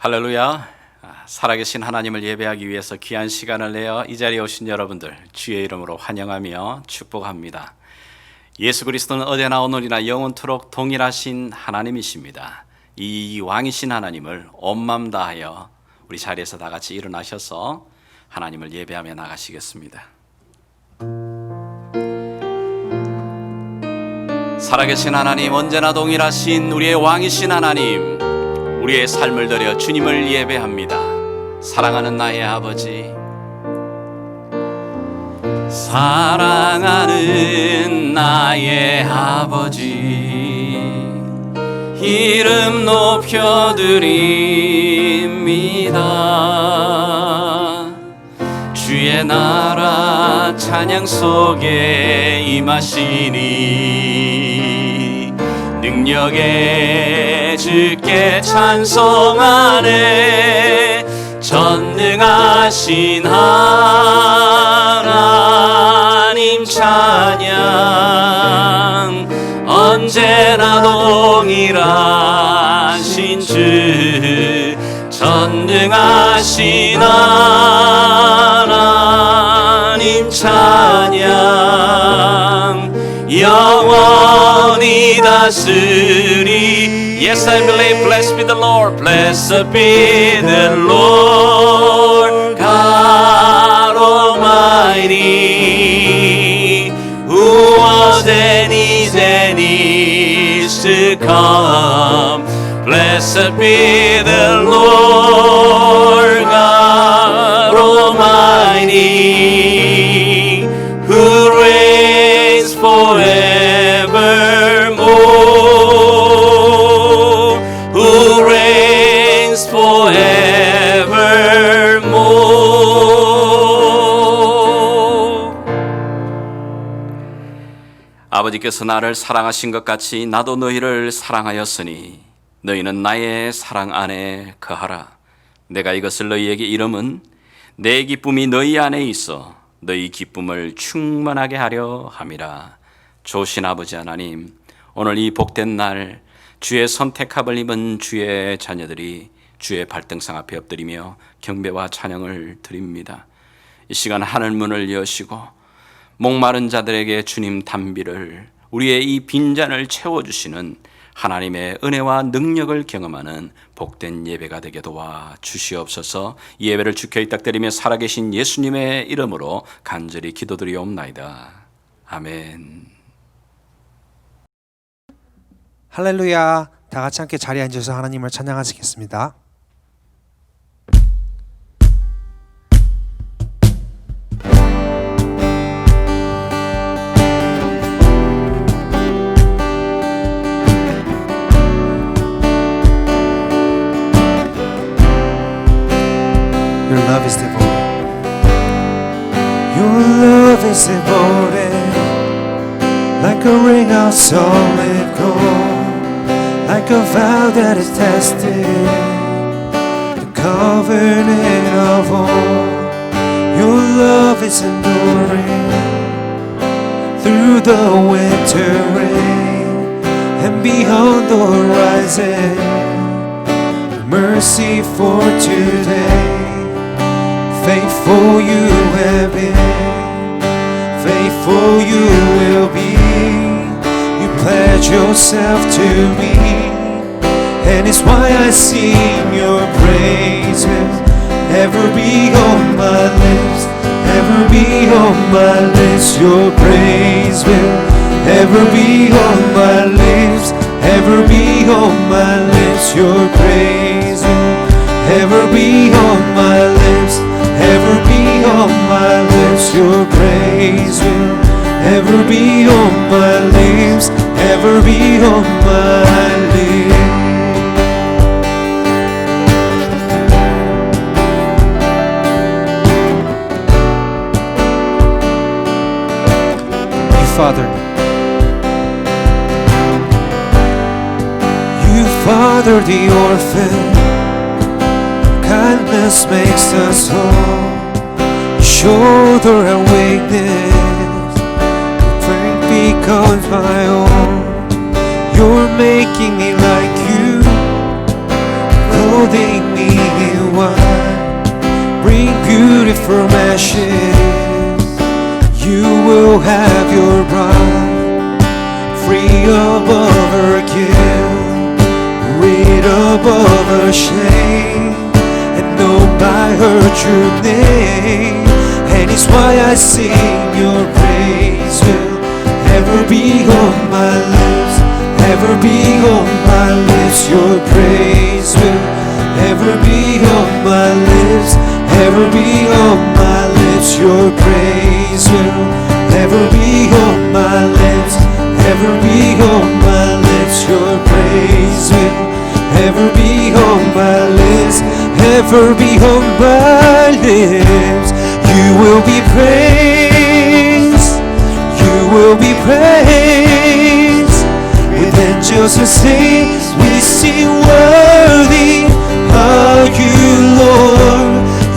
할렐루야. 살아계신 하나님을 예배하기 위해서 귀한 시간을 내어 이 자리에 오신 여러분들 주의 이름으로 환영하며 축복합니다. 예수 그리스도는 어제나 오늘이나 영원토록 동일하신 하나님이십니다. 이 왕이신 하나님을 온 마음 다하여 우리 자리에서 다 같이 일어나셔서 하나님을 예배하며 나가시겠습니다. 살아계신 하나님, 언제나 동일하신 우리의 왕이신 하나님, 우리의 삶을 드려 주님을 예배합니다. 사랑하는 나의 아버지, 사랑하는 나의 아버지, 이름 높여드립니다. 주의 나라 찬양 속에 임하시니 능력에 주께 찬송하네. 전능하신 하나님 찬양, 언제나 동일하신 주, 전능하신 하나님 찬양, 영원히 다스리. Yes, I believe. Blessed be the Lord. Blessed be the Lord God Almighty, who was and is to come. Blessed be the Lord God Almighty, who reigns forevermore, who reigns forevermore. 아버지께서 나를 사랑하신 것 같이 나도 너희를 사랑하였으니 너희는 나의 사랑 안에 거하라. 내가 이것을 너희에게 이름은 내 기쁨이 너희 안에 있어 너희 기쁨을 충만하게 하려 함이라. 좋으신 아버지 하나님, 오늘 이 복된 날 주의 선택함을 입은 주의 자녀들이 주의 발등상 앞에 엎드리며 경배와 찬양을 드립니다. 이 시간 하늘 문을 여시고 목마른 자들에게 주님 단비를, 우리의 이 빈잔을 채워주시는 하나님의 은혜와 능력을 경험하는 복된 예배가 되게 도와 주시옵소서. 이 예배를 주께 의탁드리며 살아계신 예수님의 이름으로 간절히 기도드리옵나이다. 아멘. 할렐루야. 다 같이 함께 자리에 앉아서 하나님을 찬양하시겠습니다. Your love is devoted. Your love is devoted, like a ring of solid gold, like a vow that is tested, the covenant of old. Your love is enduring through the winter rain and beyond the horizon. Mercy for today. Faithful you have been, faithful you will be. You pledge yourself to me, and it's why I sing your praise will ever be on my lips, ever be on my lips. Your praise will ever be on my lips, ever be on my lips. Your praise will ever be on my lips, ever be on my lips. Your praise will ever be on my lips, ever be on my lips. You Father, you Father the orphan, kindness makes us whole. You shoulder our weakness, your strength becomes my own. You're making me like you, clothing me in white, bring beauty from ashes. You will have your bride, free above her guilt, rid above her shame, and known by her true name. And it's why I sing your praise will ever be on my lips, ever be on my lips. Your praise will ever be on my lips, ever be on my lips. Your praise will ever be on my lips, ever be on my lips. Your praise will ever be on my lips, ever be on my lips. You will be praised, you will be praised. With angels and saints we sing, worthy are you, Lord.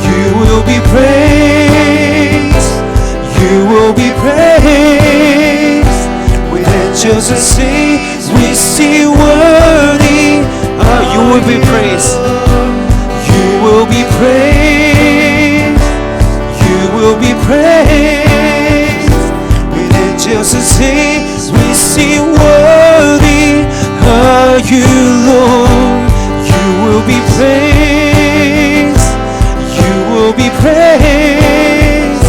You will be praised, you will be praised. With angels and saints we sing, worthy are you. Will be praised, you will be praised, you will be praised. With angels and saints we sing, worthy are you, Lord. You will be praised, you will be praised.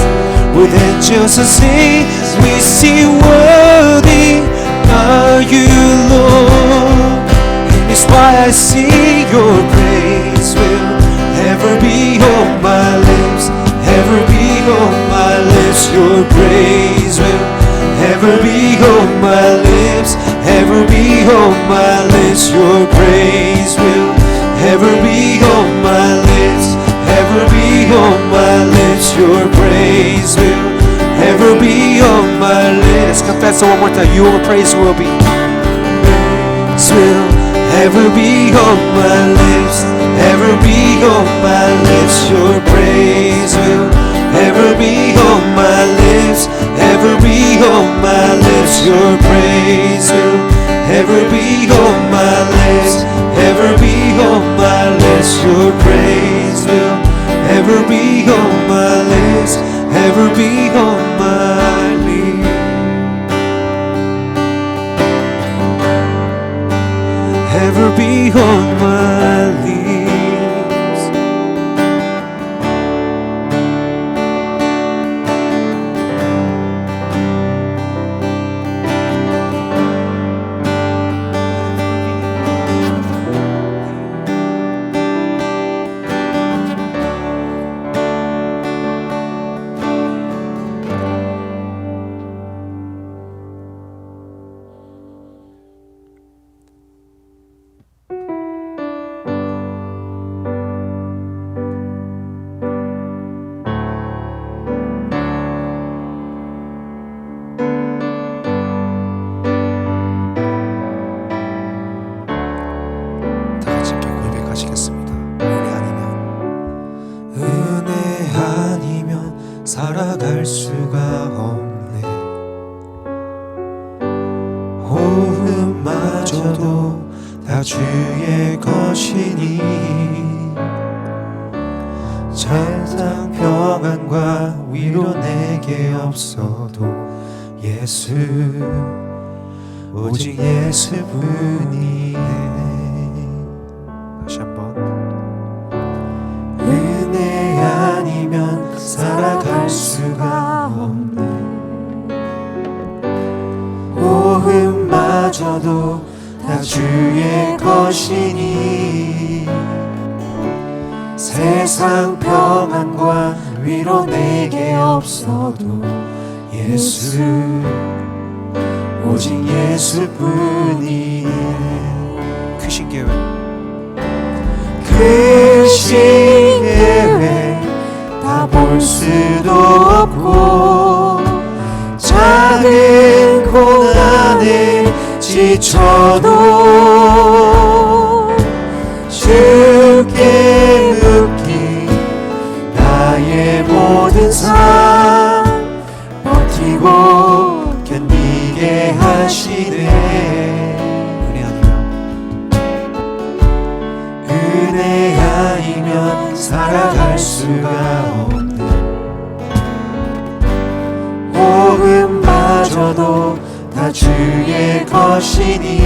With angels and saints we sing, worthy are you, Lord. And it's why I sing your praise will ever be on my lips, ever be on my lips. Your praise will ever be on my lips, ever be on my lips. Your praise will ever be on my lips, ever be on my lips. Your praise will ever be on my lips. Confess it one more time. Your praise will be, praise will ever be on my lips, ever be on my lips. Your praise will ever be on my lips, ever be on my lips. Your praise will ever be on my lips, ever be on my lips. Your praise will ever be on my lips, ever be on my lips, ever be on my lips. 살아갈 수가 없네. 호흡마저도 다 주의 것이니 세상 평안과 위로 내게 없어도 예수, 오직 예수뿐이네. 다시 한번. 은혜 아니면 살아갈 수가 없네. 호흡마저도 다 주의 것이니 세상 평안과 위로 내게 없어도 예수, 오직 예수뿐이네. 크신 계획, 크신 계획 다 볼 수도 없고 작은 고난에 지쳐도 주께 묻기 나의 모든 삶 버티고 견디게 하시네. 은혜 아니면 살아갈 수가 없네. 복음마저도 다 주의 것이니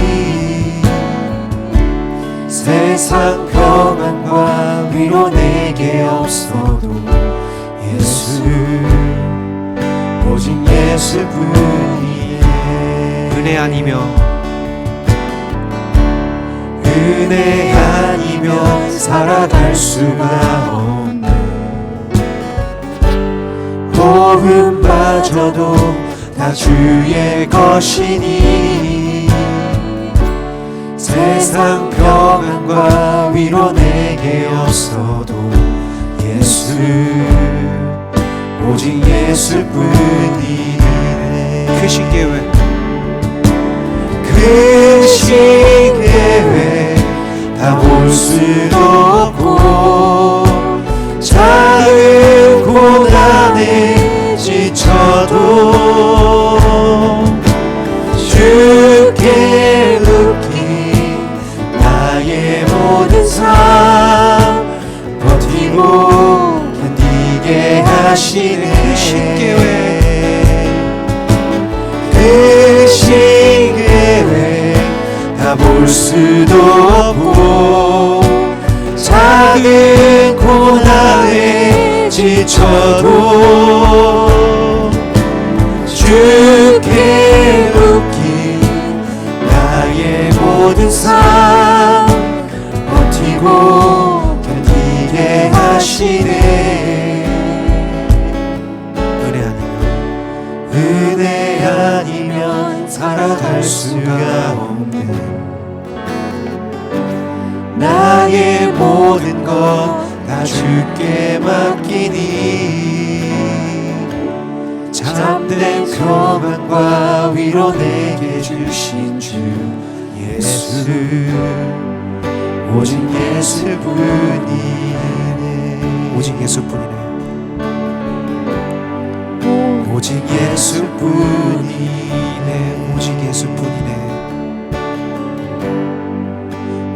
세상 평안과 위로 내게 없어도 예수, 오직 예수뿐이네. 은혜 아니면 은혜 아니면 살아갈 수가 없네. 복음마저도 다 주의 것이니 세상 평안과 위로 내게 없어도 예수, 오직 예수뿐이네. 크신 계획, 크신 계획 다 볼 수도 없고 작은 고난에 지쳐도 주께 눕힌 나의 모든 삶 버티고 견디게 하시네. 크신 계획, 크신 계획 다 볼 수도 없고 작은 고난에 지쳐도 주께 눕힌 나의 모든 삶 버티고 견디게 하시네. 은혜 아니면 살아갈 수가 없네. 나의 모든 것 다 주께 맡기니 참된 평안과 위로 내게 주신 주 예수, 오직 예수뿐이네. 오직 예수뿐이네. 오직 예수뿐이네. 오직 예수뿐이네.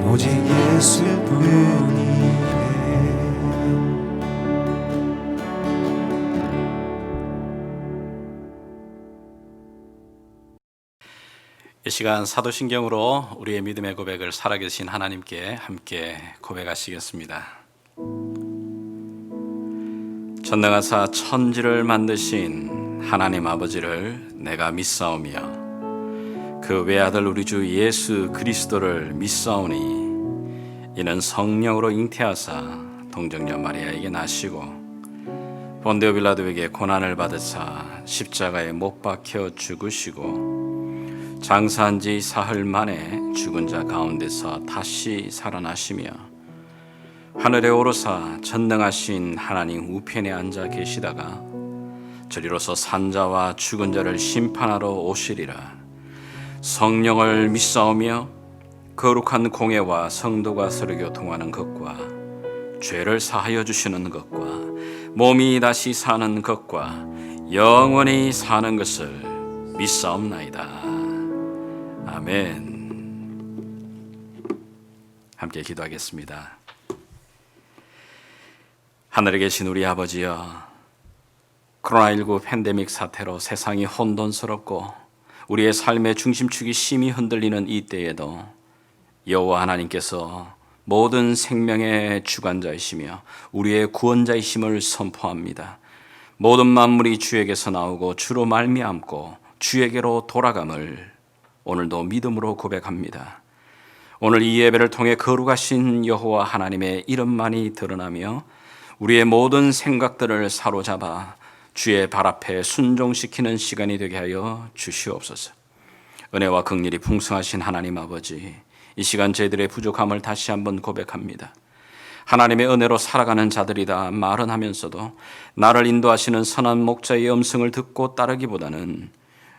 오직 예수뿐이네. 이 시간 사도신경으로 우리의 믿음의 고백을 살아계신 하나님께 함께 고백하시겠습니다. 전능하사 천지를 만드신 하나님 아버지를 내가 믿사오며 그 외아들 우리 주 예수 그리스도를 믿사오니 이는 성령으로 잉태하사 동정녀 마리아에게 나시고 본디오 빌라도에게 고난을 받으사 십자가에 못 박혀 죽으시고 장사한 지 사흘 만에 죽은 자 가운데서 다시 살아나시며 하늘에 오르사 전능하신 하나님 우편에 앉아 계시다가 저리로서 산자와 죽은 자를 심판하러 오시리라. 성령을 믿사오며 거룩한 공예와 성도가 서로 교통하는 것과 죄를 사하여 주시는 것과 몸이 다시 사는 것과 영원히 사는 것을 믿사옵나이다. 아멘. 함께 기도하겠습니다. 하늘에 계신 우리 아버지여, 코로나19 팬데믹 사태로 세상이 혼돈스럽고 우리의 삶의 중심축이 심히 흔들리는 이 때에도 여호와 하나님께서 모든 생명의 주관자이시며 우리의 구원자이심을 선포합니다. 모든 만물이 주에게서 나오고 주로 말미암고 주에게로 돌아감을 오늘도 믿음으로 고백합니다. 오늘 이 예배를 통해 거룩하신 여호와 하나님의 이름만이 드러나며 우리의 모든 생각들을 사로잡아 주의 발 앞에 순종시키는 시간이 되게 하여 주시옵소서. 은혜와 긍휼이 풍성하신 하나님 아버지, 이 시간 저희들의 부족함을 다시 한번 고백합니다. 하나님의 은혜로 살아가는 자들이다 말은 하면서도 나를 인도하시는 선한 목자의 음성을 듣고 따르기보다는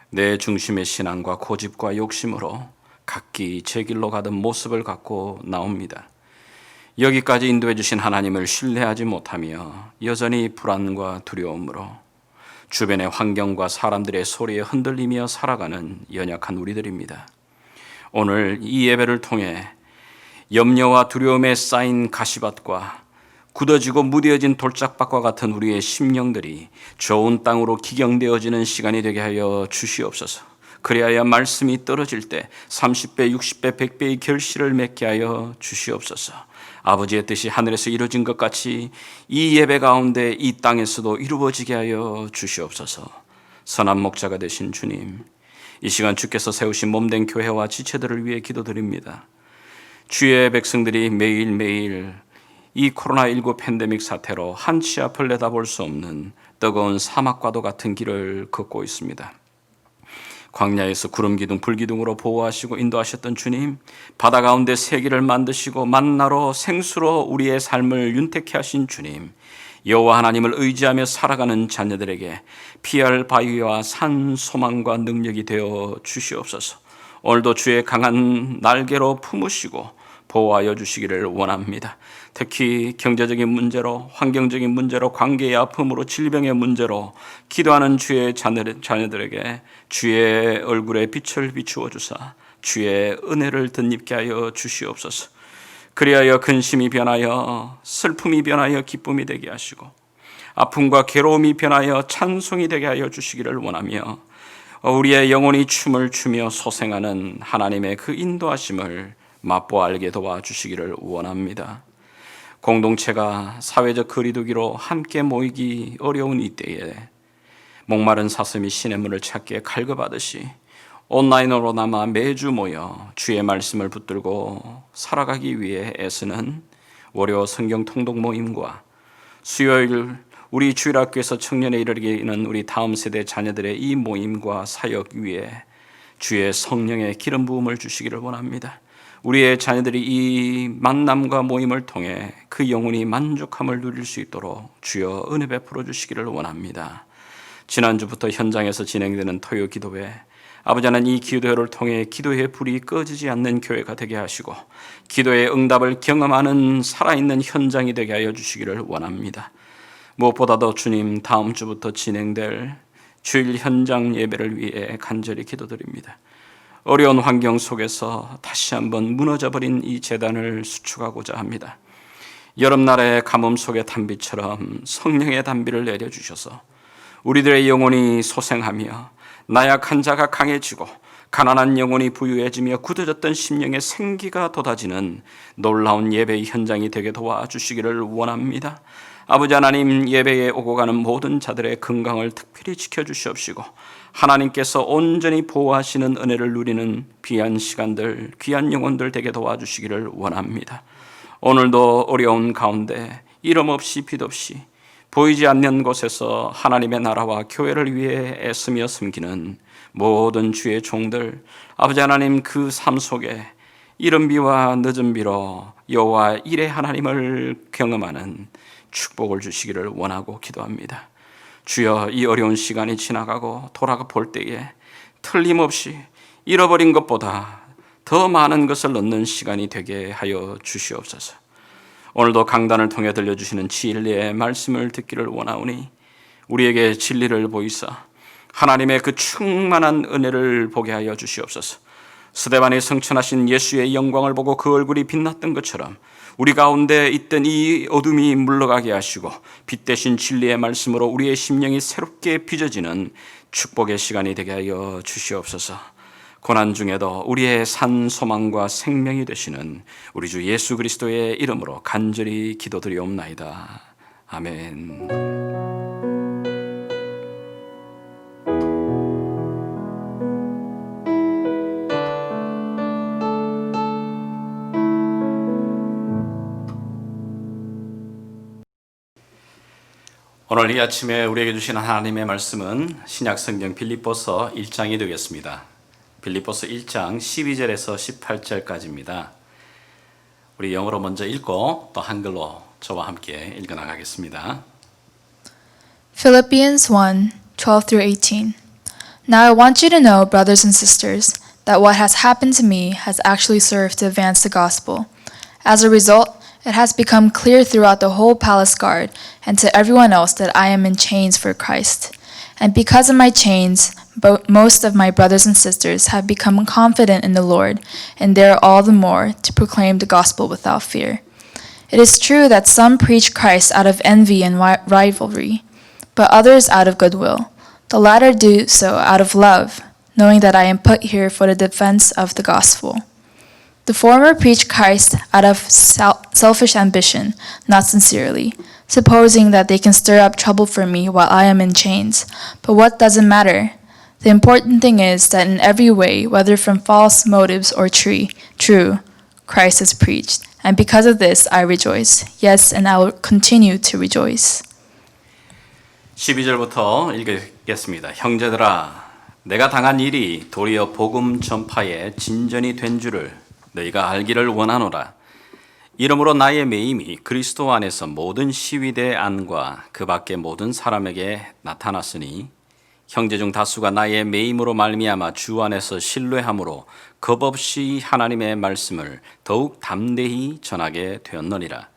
내 중심의 신앙과 고집과 욕심으로 각기 제 길로 가던 모습을 갖고 나옵니다. 여기까지 인도해 주신 하나님을 신뢰하지 못하며 여전히 불안과 두려움으로 주변의 환경과 사람들의 소리에 흔들리며 살아가는 연약한 우리들입니다. 오늘 이 예배를 통해 염려와 두려움에 쌓인 가시밭과 굳어지고 무뎌진 돌짝밭과 같은 우리의 심령들이 좋은 땅으로 기경되어지는 시간이 되게 하여 주시옵소서. 그리하여 말씀이 떨어질 때 30배, 60배, 100배의 결실을 맺게 하여 주시옵소서. 아버지의 뜻이 하늘에서 이루어진 것 같이 이 예배 가운데 이 땅에서도 이루어지게 하여 주시옵소서. 선한 목자가 되신 주님, 이 시간 주께서 세우신 몸된 교회와 지체들을 위해 기도드립니다. 주의 백성들이 매일매일 이 코로나19 팬데믹 사태로 한 치 앞을 내다볼 수 없는 뜨거운 사막과도 같은 길을 걷고 있습니다. 광야에서 구름 기둥, 불 기둥으로 보호하시고 인도하셨던 주님, 바다 가운데 세기를 만드시고 만나로 생수로 우리의 삶을 윤택케 하신 주님, 여호와 하나님을 의지하며 살아가는 자녀들에게 피할 바위와 산 소망과 능력이 되어 주시옵소서. 오늘도 주의 강한 날개로 품으시고 보호하여 주시기를 원합니다. 특히 경제적인 문제로, 환경적인 문제로, 관계의 아픔으로, 질병의 문제로 기도하는 주의 자녀들에게 주의 얼굴에 빛을 비추어 주사 주의 은혜를 덧입게 하여 주시옵소서. 그리하여 근심이 변하여 슬픔이 변하여 기쁨이 되게 하시고 아픔과 괴로움이 변하여 찬송이 되게 하여 주시기를 원하며 우리의 영혼이 춤을 추며 소생하는 하나님의 그 인도하심을 맛보아 알게 도와주시기를 원합니다. 공동체가 사회적 거리두기로 함께 모이기 어려운 이때에 목마른 사슴이 신의 문을 찾기에 갈급하듯이 온라인으로나마 매주 모여 주의 말씀을 붙들고 살아가기 위해 애쓰는 월요 성경 통독 모임과 수요일 우리 주일학교에서 청년에 이르기는 우리 다음 세대 자녀들의 이 모임과 사역 위에 주의 성령의 기름 부음을 주시기를 원합니다. 우리의 자녀들이 이 만남과 모임을 통해 그 영혼이 만족함을 누릴 수 있도록 주여 은혜 베풀어 주시기를 원합니다. 지난주부터 현장에서 진행되는 토요 기도회, 아버지 하나님 이 기도회를 통해 기도의 불이 꺼지지 않는 교회가 되게 하시고 기도의 응답을 경험하는 살아있는 현장이 되게 하여 주시기를 원합니다. 무엇보다도 주님, 다음 주부터 진행될 주일 현장 예배를 위해 간절히 기도드립니다. 어려운 환경 속에서 다시 한번 무너져버린 이 재단을 수축하고자 합니다. 여름날의 가뭄 속의 단비처럼 성령의 단비를 내려주셔서 우리들의 영혼이 소생하며 나약한 자가 강해지고 가난한 영혼이 부유해지며 굳어졌던 심령의 생기가 돋아지는 놀라운 예배의 현장이 되게 도와주시기를 원합니다. 아버지 하나님, 예배에 오고 가는 모든 자들의 건강을 특별히 지켜주시옵시고 하나님께서 온전히 보호하시는 은혜를 누리는 귀한 시간들, 귀한 영혼들 되게 도와주시기를 원합니다. 오늘도 어려운 가운데 이름 없이 빛 없이 보이지 않는 곳에서 하나님의 나라와 교회를 위해 애쓰며 섬기는 모든 주의 종들, 아버지 하나님 그 삶 속에 이른 비와 늦은 비로 여호와 일의 하나님을 경험하는 축복을 주시기를 원하고 기도합니다. 주여, 이 어려운 시간이 지나가고 돌아가 볼 때에 틀림없이 잃어버린 것보다 더 많은 것을 얻는 시간이 되게 하여 주시옵소서. 오늘도 강단을 통해 들려주시는 진리의 말씀을 듣기를 원하오니 우리에게 진리를 보이사 하나님의 그 충만한 은혜를 보게 하여 주시옵소서. 스데반이 성천하신 예수의 영광을 보고 그 얼굴이 빛났던 것처럼 우리 가운데 있던 이 어둠이 물러가게 하시고 빛 대신 진리의 말씀으로 우리의 심령이 새롭게 빚어지는 축복의 시간이 되게 하여 주시옵소서. 고난 중에도 우리의 산 소망과 생명이 되시는 우리 주 예수 그리스도의 이름으로 간절히 기도드리옵나이다. 아멘. 오늘 이 아침에 우리에게 주신 하나님의 말씀은 신약성경 빌립보서 1장이 되겠습니다. 빌립보서 1장 12절에서 18절까지입니다. 우리 영어로 먼저 읽고 또 한글로 저와 함께 읽어나가겠습니다. Philippians 1, 12-18. Now I want you to know, brothers and sisters, that what has happened to me has actually served to advance the gospel. As a result, it has become clear throughout the whole palace guard and to everyone else that I am in chains for Christ. And because of my chains, most of my brothers and sisters have become confident in the Lord and dare all the more to proclaim the gospel without fear. It is true that some preach Christ out of envy and rivalry, but others out of goodwill. The latter do so out of love, knowing that I am put here for the defense of the gospel. The former preach Christ out of selfish ambition, not sincerely, supposing that they can stir up trouble for me while I am in chains. But what does it matter? The important thing is that in every way, whether from false motives or true, Christ is preached. And because of this, I rejoice. Yes, and I will continue to rejoice. 12절부터 읽겠습니다. 형제들아, 내가 당한 일이 도리어 복음 전파에 진전이 된 줄을 너희가 알기를 원하노라. 이러므로 나의 매임이 그리스도 안에서 모든 시위대 안과 그 밖의 모든 사람에게 나타났으니 형제 중 다수가 나의 매임으로 말미암아 주 안에서 신뢰함으로 겁없이 하나님의 말씀을 더욱 담대히 전하게 되었느니라.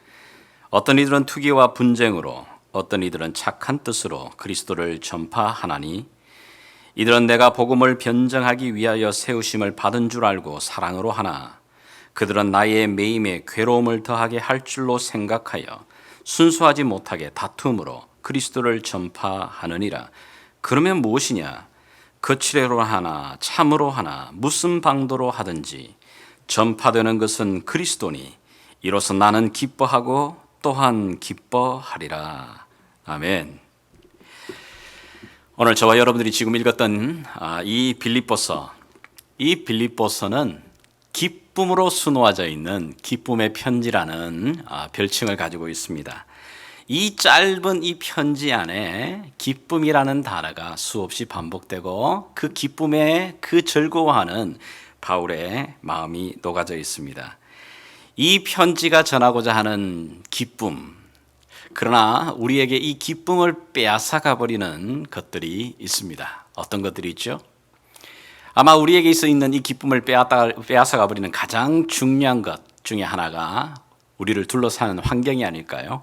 어떤 이들은 투기와 분쟁으로 어떤 이들은 착한 뜻으로 그리스도를 전파하나니 이들은 내가 복음을 변정하기 위하여 세우심을 받은 줄 알고 사랑으로 하나 그들은 나의 매임에 괴로움을 더하게 할 줄로 생각하여 순수하지 못하게 다툼으로 그리스도를 전파하느니라. 그러면 무엇이냐? 거칠애로 하나 참으로 하나 무슨 방도로 하든지 전파되는 것은 그리스도니 이로써 나는 기뻐하고 또한 기뻐하리라. 아멘. 오늘 저와 여러분들이 지금 읽었던 이 빌립보서는 기쁨으로 수놓아져 있는 기쁨의 편지라는 별칭을 가지고 있습니다. 이 짧은 이 편지 안에 기쁨이라는 단어가 수없이 반복되고 그 기쁨에 그 즐거워하는 바울의 마음이 녹아져 있습니다. 이 편지가 전하고자 하는 기쁨, 그러나 우리에게 이 기쁨을 빼앗아가 버리는 것들이 있습니다. 어떤 것들이 있죠? 아마 우리에게 있는 이 기쁨을 빼앗아가 버리는 가장 중요한 것 중에 하나가 우리를 둘러싸는 환경이 아닐까요?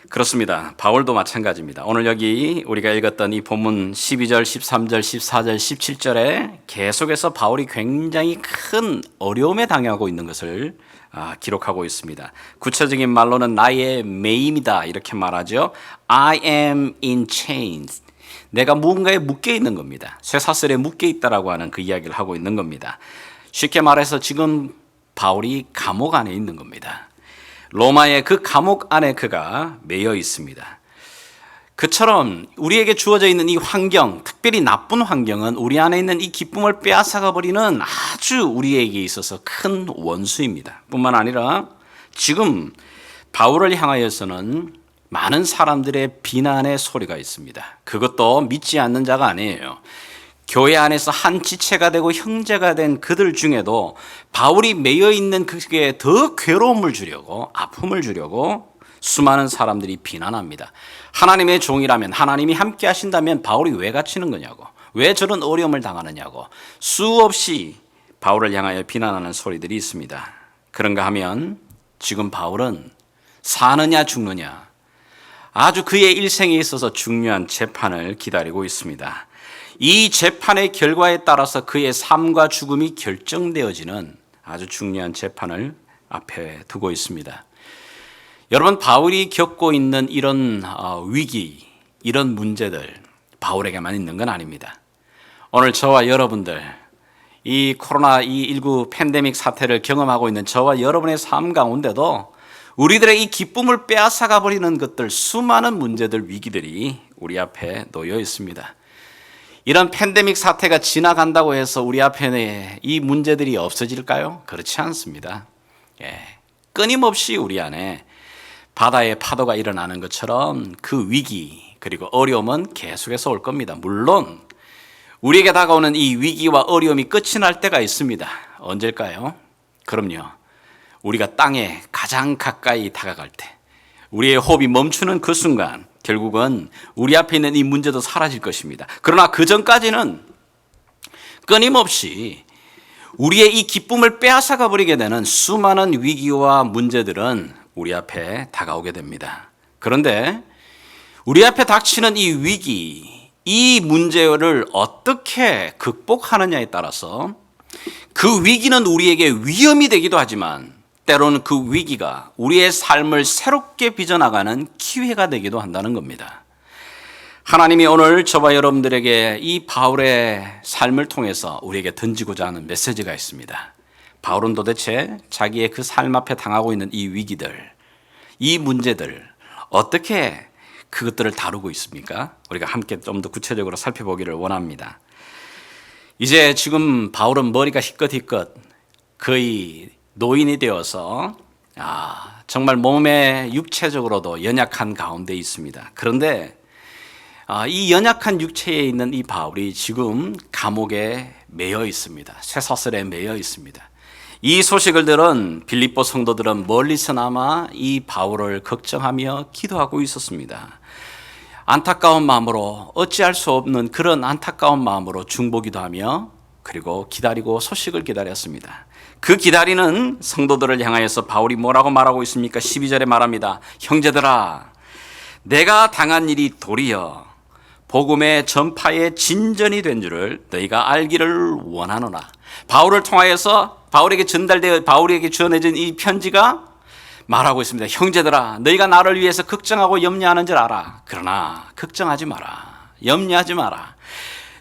그렇습니다. 바울도 마찬가지입니다. 오늘 여기 우리가 읽었던 이 본문 12절, 13절, 14절, 17절에 계속해서 바울이 굉장히 큰 어려움에 당하고 있는 것을 기록하고 있습니다. 구체적인 말로는 나의 매임이다 이렇게 말하죠. I am in chains. 내가 무언가에 묶여 있는 겁니다. 쇠사슬에 묶여 있다라고 하는 그 이야기를 하고 있는 겁니다. 쉽게 말해서 지금 바울이 감옥 안에 있는 겁니다. 로마의 그 감옥 안에 그가 매여 있습니다. 그처럼 우리에게 주어져 있는 이 환경, 특별히 나쁜 환경은 우리 안에 있는 이 기쁨을 빼앗아가 버리는 아주 우리에게 있어서 큰 원수입니다. 뿐만 아니라 지금 바울을 향하여서는 많은 사람들의 비난의 소리가 있습니다. 그것도 믿지 않는 자가 아니에요. 교회 안에서 한 지체가 되고 형제가 된 그들 중에도 바울이 매여 있는 그게 더 괴로움을 주려고 아픔을 주려고 수많은 사람들이 비난합니다. 하나님의 종이라면 하나님이 함께 하신다면 바울이 왜 갇히는 거냐고, 왜 저런 어려움을 당하느냐고 수없이 바울을 향하여 비난하는 소리들이 있습니다. 그런가 하면 지금 바울은 사느냐 죽느냐 아주 그의 일생에 있어서 중요한 재판을 기다리고 있습니다. 이 재판의 결과에 따라서 그의 삶과 죽음이 결정되어지는 아주 중요한 재판을 앞에 두고 있습니다. 여러분, 바울이 겪고 있는 이런 위기, 이런 문제들 바울에게만 있는 건 아닙니다. 오늘 저와 여러분들, 이 코로나19 팬데믹 사태를 경험하고 있는 저와 여러분의 삶 가운데도 우리들의 이 기쁨을 빼앗아가 버리는 것들, 수많은 문제들, 위기들이 우리 앞에 놓여 있습니다. 이런 팬데믹 사태가 지나간다고 해서 우리 앞에 이 문제들이 없어질까요? 그렇지 않습니다. 끊임없이 우리 안에 바다의 파도가 일어나는 것처럼 그 위기 그리고 어려움은 계속해서 올 겁니다. 물론 우리에게 다가오는 이 위기와 어려움이 끝이 날 때가 있습니다. 언제일까요? 그럼요. 우리가 땅에 가장 가까이 다가갈 때, 우리의 호흡이 멈추는 그 순간 결국은 우리 앞에 있는 이 문제도 사라질 것입니다. 그러나 그 전까지는 끊임없이 우리의 이 기쁨을 빼앗아가 버리게 되는 수많은 위기와 문제들은 우리 앞에 다가오게 됩니다. 그런데 우리 앞에 닥치는 이 위기, 이 문제를 어떻게 극복하느냐에 따라서 그 위기는 우리에게 위험이 되기도 하지만 때로는 그 위기가 우리의 삶을 새롭게 빚어나가는 기회가 되기도 한다는 겁니다. 하나님이 오늘 저와 여러분들에게 이 바울의 삶을 통해서 우리에게 던지고자 하는 메시지가 있습니다. 바울은 도대체 자기의 그 삶 앞에 당하고 있는 이 위기들, 이 문제들 어떻게 그것들을 다루고 있습니까? 우리가 함께 좀 더 구체적으로 살펴보기를 원합니다. 이제 지금 바울은 머리가 희끗희끗 거의 노인이 되어서 정말 몸에 육체적으로도 연약한 가운데 있습니다. 그런데 이 연약한 육체에 있는 이 바울이 지금 감옥에 매여 있습니다. 쇠사슬에 매여 있습니다. 이 소식을 들은 빌립보 성도들은 멀리서나마 이 바울을 걱정하며 기도하고 있었습니다. 안타까운 마음으로 어찌할 수 없는 그런 안타까운 마음으로 중보기도 하며 그리고 기다리고 소식을 기다렸습니다. 그 기다리는 성도들을 향하여서 바울이 뭐라고 말하고 있습니까? 12절에 말합니다. 형제들아, 내가 당한 일이 도리어 복음의 전파의 진전이 된 줄을 너희가 알기를 원하노라. 바울을 통하여서 바울에게 전달되어 바울에게 전해진 이 편지가 말하고 있습니다. 형제들아, 너희가 나를 위해서 걱정하고 염려하는 줄 알아. 그러나 걱정하지 마라. 염려하지 마라.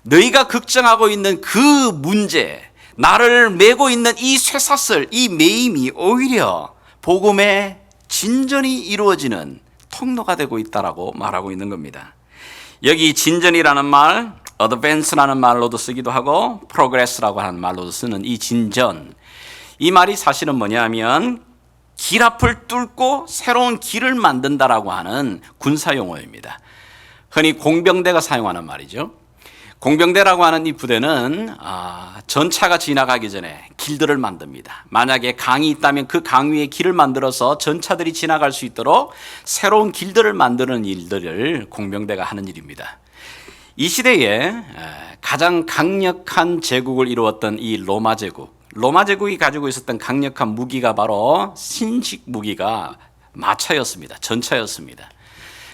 너희가 걱정하고 있는 그 문제, 나를 메고 있는 이 쇠사슬, 이 매임이 오히려 복음의 진전이 이루어지는 통로가 되고 있다라고 말하고 있는 겁니다. 여기 진전이라는 말, advance라는 말로도 쓰기도 하고 progress라고 하는 말로도 쓰는 이 진전, 이 말이 사실은 뭐냐면 길 앞을 뚫고 새로운 길을 만든다라고 하는 군사용어입니다. 흔히 공병대가 사용하는 말이죠. 공병대라고 하는 이 부대는 전차가 지나가기 전에 길들을 만듭니다. 만약에 강이 있다면 그 강 위에 길을 만들어서 전차들이 지나갈 수 있도록 새로운 길들을 만드는 일들을 공병대가 하는 일입니다. 이 시대에 가장 강력한 제국을 이루었던 이 로마 제국, 로마 제국이 가지고 있었던 강력한 무기가 바로 신식 무기가 마차였습니다. 전차였습니다.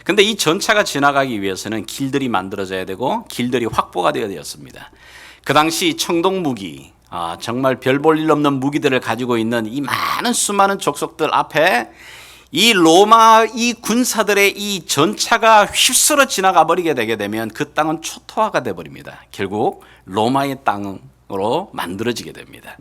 근데 이 전차가 지나가기 위해서는 길들이 만들어져야 되고 길들이 확보가 되어야 되었습니다. 그 당시 청동 무기, 정말 별 볼 일 없는 무기들을 가지고 있는 이 많은 수많은 족속들 앞에 이 로마 이 군사들의 이 전차가 휩쓸어 지나가 버리게 되게 되면 그 땅은 초토화가 돼 버립니다. 결국 로마의 땅으로 만들어지게 됩니다.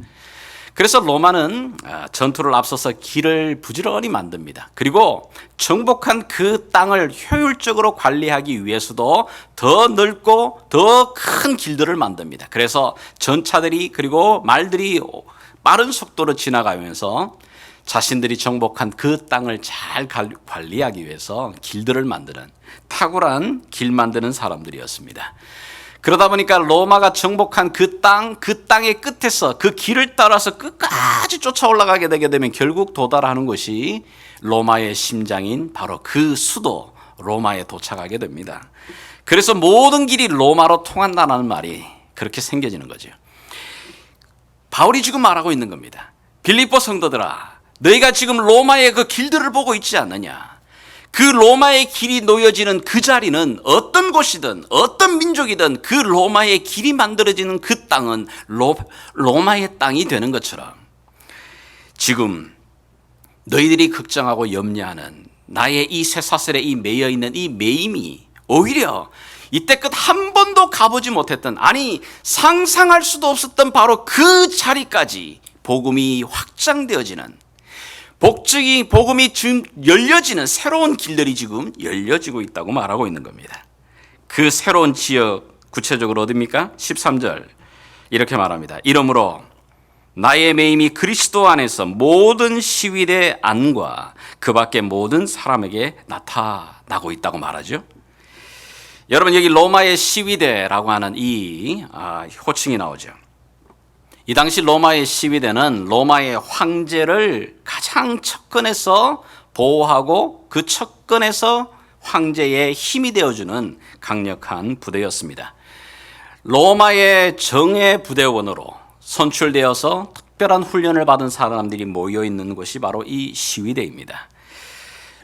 그래서 로마는 전투를 앞서서 길을 부지런히 만듭니다. 그리고 정복한 그 땅을 효율적으로 관리하기 위해서도 더 넓고 더 큰 길들을 만듭니다. 그래서 전차들이 그리고 말들이 빠른 속도로 지나가면서 자신들이 정복한 그 땅을 잘 관리하기 위해서 길들을 만드는 탁월한 길 만드는 사람들이었습니다. 그러다 보니까 로마가 정복한 그 땅의 끝에서 그 길을 따라서 끝까지 쫓아 올라가게 되게 되면 결국 도달하는 것이 로마의 심장인 바로 그 수도 로마에 도착하게 됩니다. 그래서 모든 길이 로마로 통한다는 말이 그렇게 생겨지는 거죠. 바울이 지금 말하고 있는 겁니다. 빌립보 성도들아, 너희가 지금 로마의 그 길들을 보고 있지 않느냐? 그 로마의 길이 놓여지는 그 자리는 어떤 곳이든 어떤 민족이든 그 로마의 길이 만들어지는 그 땅은 로마의 땅이 되는 것처럼 지금 너희들이 걱정하고 염려하는 나의 이 쇠사슬에 이 매여 있는 이 매임이 오히려 이때껏 한 번도 가보지 못했던, 아니 상상할 수도 없었던 바로 그 자리까지 복음이 확장되어지는, 복음이 지금 열려지는 새로운 길들이 지금 열려지고 있다고 말하고 있는 겁니다. 그 새로운 지역 구체적으로 어디입니까? 13절 이렇게 말합니다. 이러므로 나의 매임이 그리스도 안에서 모든 시위대 안과 그 밖의 모든 사람에게 나타나고 있다고 말하죠. 여러분, 여기 로마의 시위대라고 하는 이 호칭이 나오죠. 이 당시 로마의 시위대는 로마의 황제를 가장 측근에서 보호하고 그 측근에서 황제의 힘이 되어주는 강력한 부대였습니다. 로마의 정예 부대원으로 선출되어서 특별한 훈련을 받은 사람들이 모여 있는 곳이 바로 이 시위대입니다.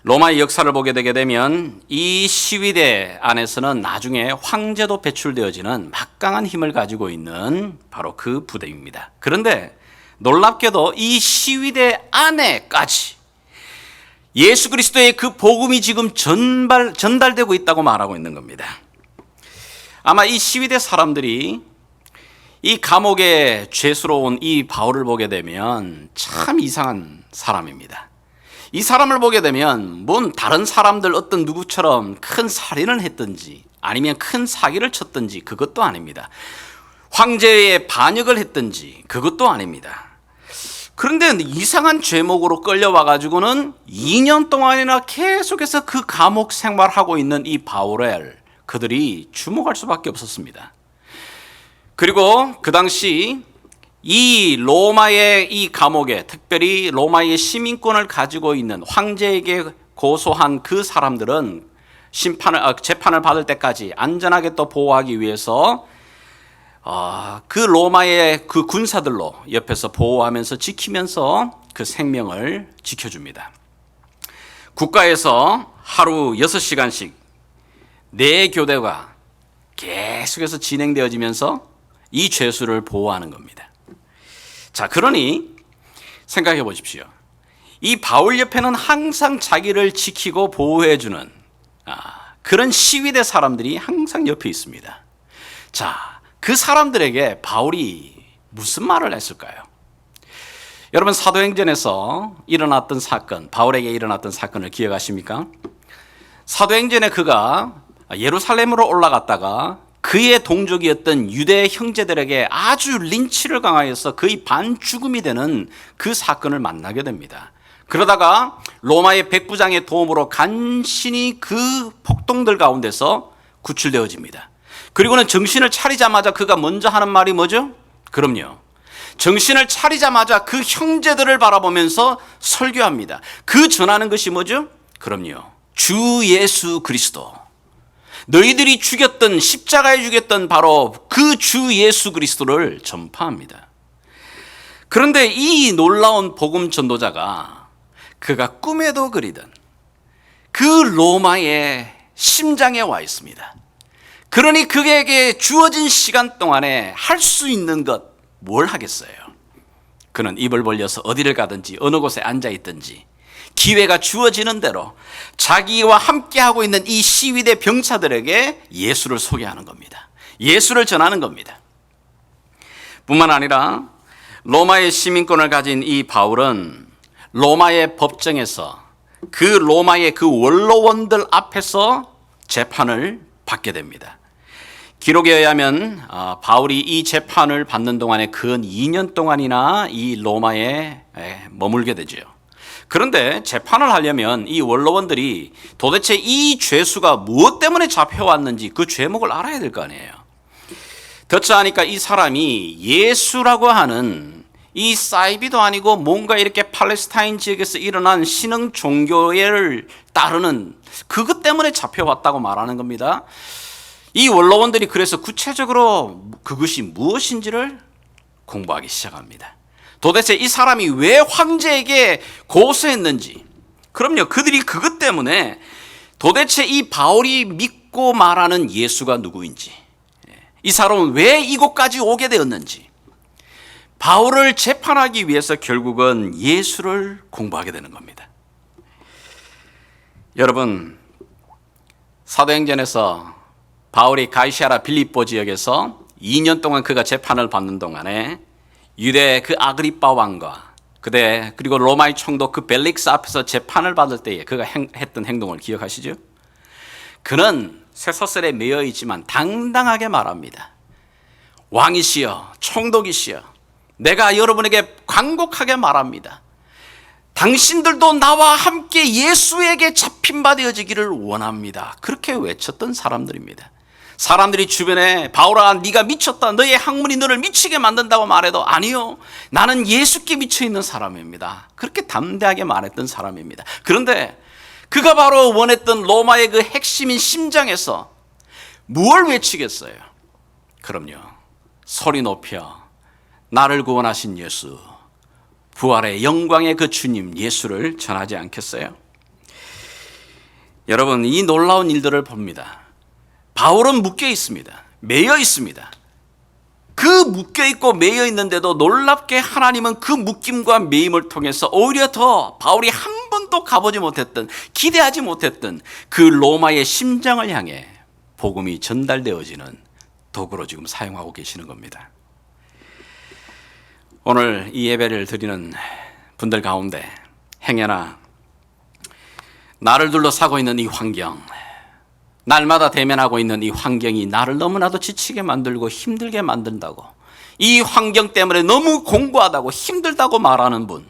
로마의 역사를 보게 되게 되면 이 시위대 안에서는 나중에 황제도 배출되어지는 막강한 힘을 가지고 있는 바로 그 부대입니다. 그런데 놀랍게도 이 시위대 안에까지 예수 그리스도의 그 복음이 지금 전달되고 있다고 말하고 있는 겁니다. 아마 이 시위대 사람들이 이 감옥에 죄수로운 이 바울을 보게 되면 참 이상한 사람입니다. 이 사람을 보게 되면 뭔 다른 사람들 어떤 누구처럼 큰 살인을 했든지 아니면 큰 사기를 쳤든지 그것도 아닙니다. 황제의 반역을 했든지 그것도 아닙니다. 그런데 이상한 죄목으로 끌려와가지고는 2년 동안이나 계속해서 그 감옥 생활하고 있는 이 바울을 그들이 주목할 수밖에 없었습니다. 그리고 그 당시 이 로마의 이 감옥에, 특별히 로마의 시민권을 가지고 있는 황제에게 고소한 그 사람들은 재판을 받을 때까지 안전하게 또 보호하기 위해서 그 로마의 그 군사들로 옆에서 보호하면서 지키면서 그 생명을 지켜줍니다. 국가에서 하루 6시간씩 4교대가 계속해서 진행되어지면서 이 죄수를 보호하는 겁니다. 자, 그러니 생각해 보십시오. 이 바울 옆에는 항상 자기를 지키고 보호해주는 그런 시위대 사람들이 항상 옆에 있습니다. 자, 그 사람들에게 바울이 무슨 말을 했을까요? 여러분, 사도행전에서 일어났던 사건, 바울에게 일어났던 사건을 기억하십니까? 사도행전에 그가 예루살렘으로 올라갔다가 그의 동족이었던 유대 형제들에게 아주 린치를 강하여서 거의 반죽음이 되는 그 사건을 만나게 됩니다. 그러다가 로마의 백부장의 도움으로 간신히 그 폭동들 가운데서 구출되어집니다. 그리고는 정신을 차리자마자 그가 먼저 하는 말이 뭐죠? 그럼요. 정신을 차리자마자 그 형제들을 바라보면서 설교합니다. 그 전하는 것이 뭐죠? 그럼요. 주 예수 그리스도. 너희들이 죽였던, 십자가에 죽였던 바로 그 주 예수 그리스도를 전파합니다. 그런데 이 놀라운 복음 전도자가 그가 꿈에도 그리던 그 로마의 심장에 와 있습니다. 그러니 그에게 주어진 시간 동안에 할 수 있는 것 뭘 하겠어요? 그는 입을 벌려서 어디를 가든지 어느 곳에 앉아 있든지 기회가 주어지는 대로 자기와 함께하고 있는 이 시위대 병사들에게 예수를 소개하는 겁니다. 예수를 전하는 겁니다. 뿐만 아니라 로마의 시민권을 가진 이 바울은 로마의 법정에서 그 로마의 그 원로원들 앞에서 재판을 받게 됩니다. 기록에 의하면 바울이 이 재판을 받는 동안에 근 2년 동안이나 이 로마에 머물게 되죠. 그런데 재판을 하려면 이 원로원들이 도대체 이 죄수가 무엇 때문에 잡혀왔는지 그 죄목을 알아야 될 거 아니에요. 듣자하니까 이 사람이 예수라고 하는 이 사이비도 아니고 뭔가 이렇게 팔레스타인 지역에서 일어난 신흥 종교를 따르는 그것 때문에 잡혀왔다고 말하는 겁니다. 이 원로원들이 그래서 구체적으로 그것이 무엇인지를 공부하기 시작합니다. 도대체 이 사람이 왜 황제에게 고소했는지, 그럼요, 그들이 그것 때문에 도대체 이 바울이 믿고 말하는 예수가 누구인지, 이 사람은 왜 이곳까지 오게 되었는지, 바울을 재판하기 위해서 결국은 예수를 공부하게 되는 겁니다. 여러분, 사도행전에서 바울이 가이사랴 빌립보 지역에서 2년 동안 그가 재판을 받는 동안에 유대 그 아그리빠 왕과 그리고 로마의 총독 그 벨릭스 앞에서 재판을 받을 때에 그가 했던 행동을 기억하시죠? 그는 쇠사슬에 매여 있지만 당당하게 말합니다. 왕이시여, 총독이시여, 내가 여러분에게 간곡하게 말합니다. 당신들도 나와 함께 예수에게 잡힌 바 되어지기를 원합니다. 그렇게 외쳤던 사람들입니다. 사람들이 주변에 바울아, 네가 미쳤다, 너의 학문이 너를 미치게 만든다고 말해도 아니요, 나는 예수께 미쳐있는 사람입니다. 그렇게 담대하게 말했던 사람입니다. 그런데 그가 바로 원했던 로마의 그 핵심인 심장에서 무엇을 외치겠어요? 그럼요, 소리 높여 나를 구원하신 예수, 부활의 영광의 그 주님 예수를 전하지 않겠어요? 여러분, 이 놀라운 일들을 봅니다. 바울은 묶여 있습니다. 매여 있습니다. 그 묶여있고 매여있는데도 놀랍게 하나님은 그 묶임과 매임을 통해서 오히려 더 바울이 한 번도 가보지 못했던, 기대하지 못했던 그 로마의 심장을 향해 복음이 전달되어지는 도구로 지금 사용하고 계시는 겁니다. 오늘 이 예배를 드리는 분들 가운데 행여나 나를 둘러싸고 있는 이 환경, 날마다 대면하고 있는 이 환경이 나를 너무나도 지치게 만들고 힘들게 만든다고, 이 환경 때문에 너무 공부하다고 힘들다고 말하는 분,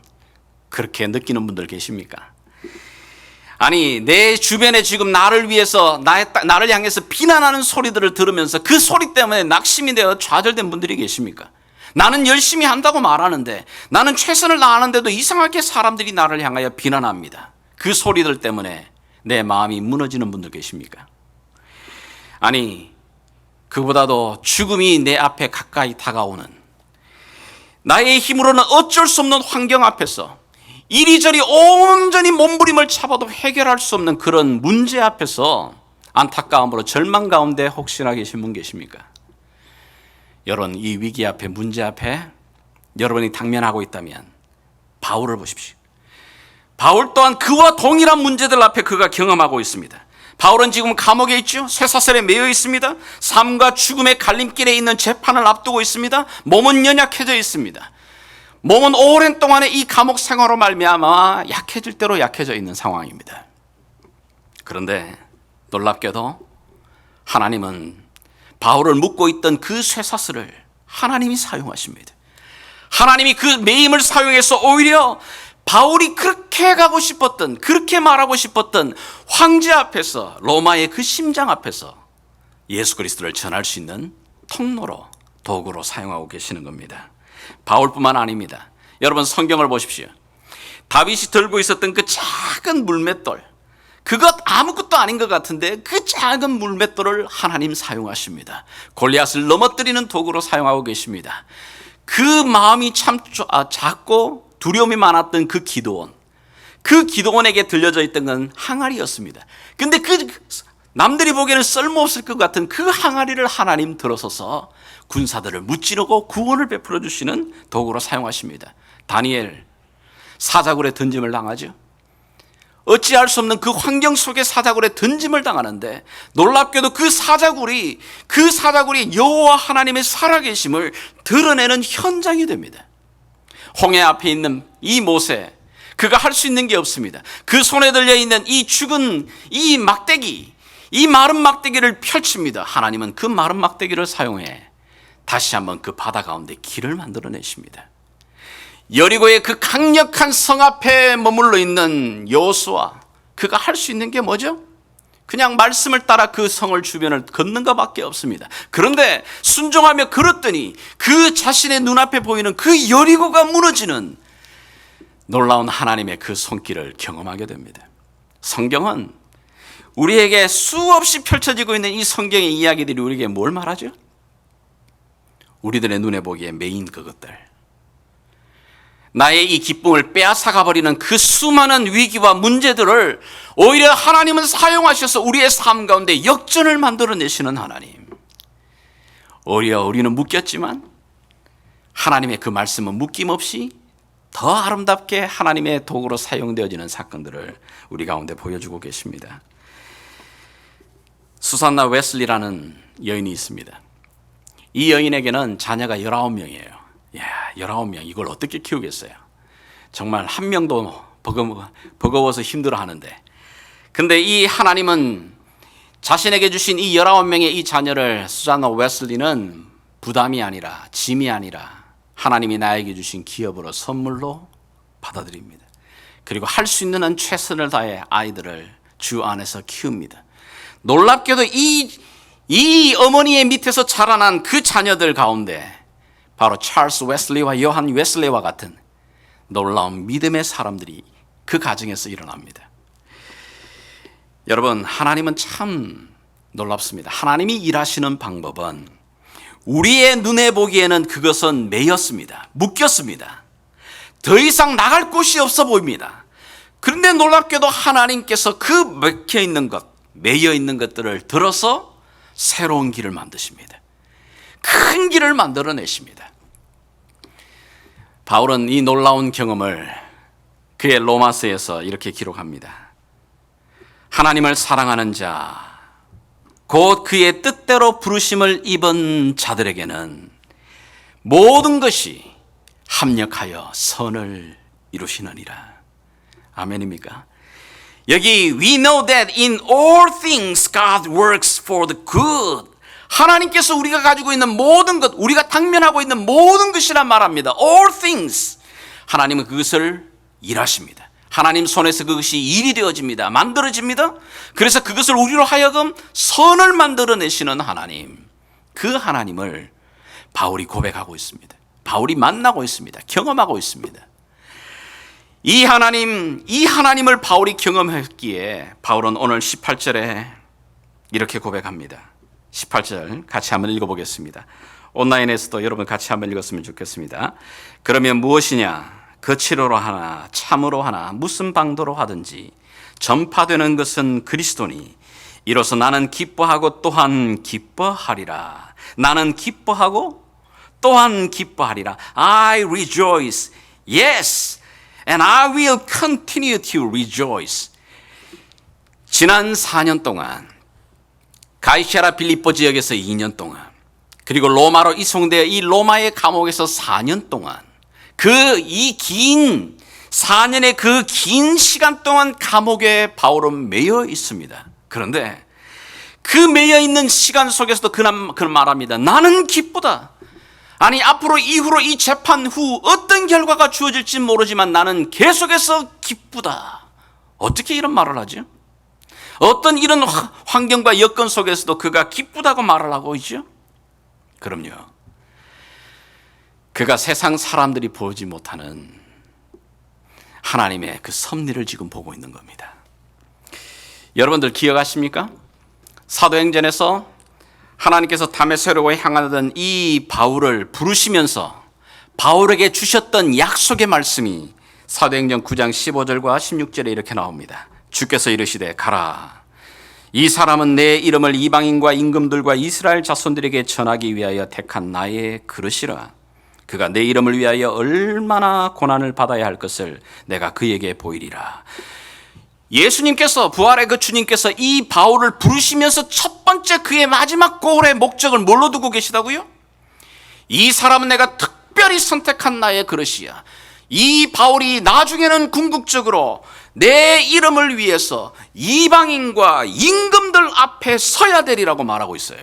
그렇게 느끼는 분들 계십니까? 아니, 내 주변에 지금 나를 위해서 나를 향해서 비난하는 소리들을 들으면서 그 소리 때문에 낙심이 되어 좌절된 분들이 계십니까? 나는 열심히 한다고 말하는데, 나는 최선을 다하는데도 이상하게 사람들이 나를 향하여 비난합니다. 그 소리들 때문에 내 마음이 무너지는 분들 계십니까? 아니, 그보다도 죽음이 내 앞에 가까이 다가오는, 나의 힘으로는 어쩔 수 없는 환경 앞에서 이리저리 온전히 몸부림을 잡아도 해결할 수 없는 그런 문제 앞에서 안타까움으로 절망 가운데 혹시나 계신 분 계십니까? 여러분, 이 위기 앞에, 문제 앞에 여러분이 당면하고 있다면 바울을 보십시오. 바울 또한 그와 동일한 문제들 앞에 그가 경험하고 있습니다. 바울은 지금 감옥에 있죠. 쇠사슬에 매여 있습니다. 삶과 죽음의 갈림길에 있는 재판을 앞두고 있습니다. 몸은 연약해져 있습니다. 몸은 오랜 동안의 이 감옥 생활로 말미암아 약해질 대로 약해져 있는 상황입니다. 그런데 놀랍게도 하나님은 바울을 묶고 있던 그 쇠사슬을 하나님이 사용하십니다. 하나님이 그 매임을 사용해서 오히려 바울이 그렇게 가고 싶었던, 그렇게 말하고 싶었던 황제 앞에서, 로마의 그 심장 앞에서 예수 그리스도를 전할 수 있는 통로로, 도구로 사용하고 계시는 겁니다. 바울뿐만 아닙니다. 여러분, 성경을 보십시오. 다윗이 들고 있었던 그 작은 물맷돌, 그것 아무것도 아닌 것 같은데 그 작은 물맷돌을 하나님 사용하십니다. 골리앗을 넘어뜨리는 도구로 사용하고 계십니다. 그 마음이 참 작고 두려움이 많았던 그 기드온에게 들려져 있던 건 항아리였습니다. 근데 그 남들이 보기에는 쓸모없을 것 같은 그 항아리를 하나님 들어서서 군사들을 무찌르고 구원을 베풀어 주시는 도구로 사용하십니다. 다니엘 사자굴에 던짐을 당하죠. 어찌할 수 없는 그 환경 속에 사자굴에 던짐을 당하는데, 놀랍게도 그 사자굴이 여호와 하나님의 살아계심을 드러내는 현장이 됩니다. 홍해 앞에 있는 이 모세, 그가 할 수 있는 게 없습니다. 그 손에 들려있는 이 죽은 이 막대기, 이 마른 막대기를 펼칩니다. 하나님은 그 마른 막대기를 사용해 다시 한번 그 바다 가운데 길을 만들어내십니다. 여리고의 그 강력한 성 앞에 머물러 있는 여호수아, 그가 할 수 있는 게 뭐죠? 그냥 말씀을 따라 그 성을 주변을 걷는 것밖에 없습니다. 그런데 순종하며 걸었더니 그 자신의 눈앞에 보이는 그 여리고가 무너지는 놀라운 하나님의 그 손길을 경험하게 됩니다. 성경은 우리에게 수없이 펼쳐지고 있는 이 성경의 이야기들이 우리에게 뭘 말하죠? 우리들의 눈에 보기에 매인 그것들, 나의 이 기쁨을 빼앗아가버리는 그 수많은 위기와 문제들을 오히려 하나님은 사용하셔서 우리의 삶 가운데 역전을 만들어내시는 하나님. 오히려 우리는 묶였지만 하나님의 그 말씀은 묶임없이 더 아름답게 하나님의 도구로 사용되어지는 사건들을 우리 가운데 보여주고 계십니다. 수산나 웨슬리라는 여인이 있습니다. 이 여인에게는 자녀가 19명이에요. 19명, 이걸 어떻게 키우겠어요? 정말 한 명도 버거워서 힘들어하는데, 근데 이 하나님은 자신에게 주신 이 19명의 이 자녀를 수잔나 웨슬리는 부담이 아니라, 짐이 아니라 하나님이 나에게 주신 기업으로, 선물로 받아들입니다. 그리고 할 수 있는 한 최선을 다해 아이들을 주 안에서 키웁니다. 놀랍게도 이 어머니의 밑에서 자라난 그 자녀들 가운데 바로 찰스 웨슬리와 요한 웨슬리와 같은 놀라운 믿음의 사람들이 그 가정에서 일어납니다. 여러분, 하나님은 참 놀랍습니다. 하나님이 일하시는 방법은 우리의 눈에 보기에는 그것은 매였습니다. 묶였습니다. 더 이상 나갈 곳이 없어 보입니다. 그런데 놀랍게도 하나님께서 그 매여 있는 것들을 들어서 새로운 길을 만드십니다. 큰 길을 만들어내십니다. 바울은 이 놀라운 경험을 그의 로마서에서 이렇게 기록합니다. 하나님을 사랑하는 자, 곧 그의 뜻대로 부르심을 입은 자들에게는 모든 것이 합력하여 선을 이루시느니라. 아멘입니까? 여기 we know that in all things God works for the good. 하나님께서 우리가 가지고 있는 모든 것, 우리가 당면하고 있는 모든 것이란 말합니다. All things. 하나님은 그것을 일하십니다. 하나님 손에서 그것이 일이 되어집니다. 만들어집니다. 그래서 그것을 우리로 하여금 선을 만들어내시는 하나님, 그 하나님을 바울이 고백하고 있습니다. 바울이 만나고 있습니다. 경험하고 있습니다. 이 하나님을 바울이 경험했기에 바울은 오늘 18절에 이렇게 고백합니다. 18절 같이 한번 읽어보겠습니다. 온라인에서도 여러분 같이 한번 읽었으면 좋겠습니다. 그러면 무엇이냐? 거칠어로 하나 참으로 하나 무슨 방도로 하든지 전파되는 것은 그리스도니 이로써 나는 기뻐하고 또한 기뻐하리라. 나는 기뻐하고 또한 기뻐하리라. I rejoice. Yes. And I will continue to rejoice. 지난 4년 동안 가이사랴 빌립보 지역에서 2년 동안, 그리고 로마로 이송되어 이 로마의 감옥에서 4년 동안, 이 긴 4년의 그 긴 시간 동안 감옥에 바울은 매여 있습니다. 그런데 그 매여 있는 시간 속에서도 그는 말합니다. 나는 기쁘다. 아니, 앞으로 이후로 이 재판 후 어떤 결과가 주어질지 모르지만 나는 계속해서 기쁘다. 어떻게 이런 말을 하죠? 어떤 이런 환경과 여건 속에서도 그가 기쁘다고 말을 하고 있죠? 그럼요. 그가 세상 사람들이 보지 못하는 하나님의 그 섭리를 지금 보고 있는 겁니다. 여러분들 기억하십니까? 사도행전에서 하나님께서 다메섹으로 향하던 이 바울을 부르시면서 바울에게 주셨던 약속의 말씀이 사도행전 9장 15절과 16절에 이렇게 나옵니다. 주께서 이르시되 가라. 이 사람은 내 이름을 이방인과 임금들과 이스라엘 자손들에게 전하기 위하여 택한 나의 그릇이라. 그가 내 이름을 위하여 얼마나 고난을 받아야 할 것을 내가 그에게 보이리라. 예수님께서, 부활의 그 주님께서 이 바울을 부르시면서 첫 번째 그의 마지막 고울의 목적을 뭘로 두고 계시다고요? 이 사람은 내가 특별히 선택한 나의 그릇이야. 이 바울이 나중에는 궁극적으로 내 이름을 위해서 이방인과 임금들 앞에 서야 되리라고 말하고 있어요.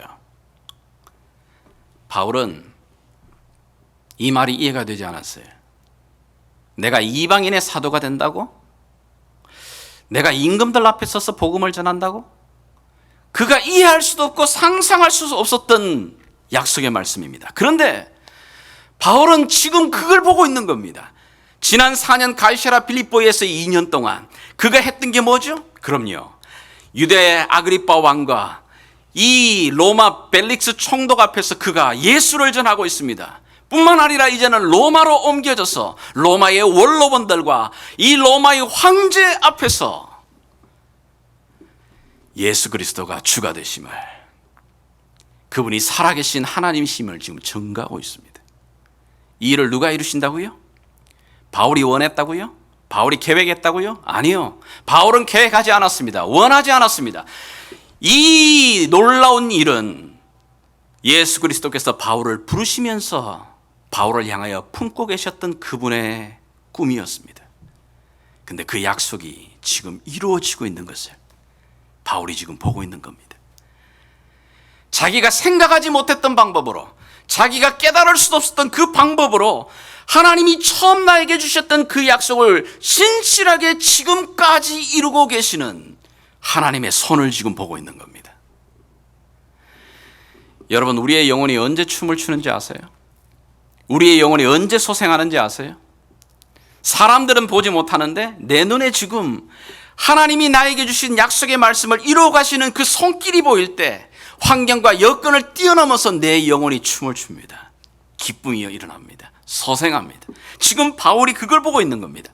바울은 이 말이 이해가 되지 않았어요. 내가 이방인의 사도가 된다고? 내가 임금들 앞에 서서 복음을 전한다고? 그가 이해할 수도 없고 상상할 수 없었던 약속의 말씀입니다. 그런데 바울은 지금 그걸 보고 있는 겁니다. 지난 4년 가이사랴 빌립보에서 2년 동안 그가 했던 게 뭐죠? 그럼요, 유대 아그리빠 왕과 이 로마 벨릭스 총독 앞에서 그가 예수를 전하고 있습니다. 뿐만 아니라 이제는 로마로 옮겨져서 로마의 원로원들과 이 로마의 황제 앞에서 예수 그리스도가 주가 되심을, 그분이 살아계신 하나님이심을 지금 증거하고 있습니다. 이 일을 누가 이루신다고요? 바울이 원했다고요? 바울이 계획했다고요? 아니요. 바울은 계획하지 않았습니다. 원하지 않았습니다. 이 놀라운 일은 예수 그리스도께서 바울을 부르시면서 바울을 향하여 품고 계셨던 그분의 꿈이었습니다. 근데 그 약속이 지금 이루어지고 있는 것을 바울이 지금 보고 있는 겁니다. 자기가 생각하지 못했던 방법으로, 자기가 깨달을 수 없었던 그 방법으로 하나님이 처음 나에게 주셨던 그 약속을 신실하게 지금까지 이루고 계시는 하나님의 손을 지금 보고 있는 겁니다. 여러분, 우리의 영혼이 언제 춤을 추는지 아세요? 우리의 영혼이 언제 소생하는지 아세요? 사람들은 보지 못하는데 내 눈에 지금 하나님이 나에게 주신 약속의 말씀을 이루어 가시는 그 손길이 보일 때 환경과 여건을 뛰어넘어서 내 영혼이 춤을 춥니다. 기쁨이 일어납니다. 소생합니다. 지금 바울이 그걸 보고 있는 겁니다.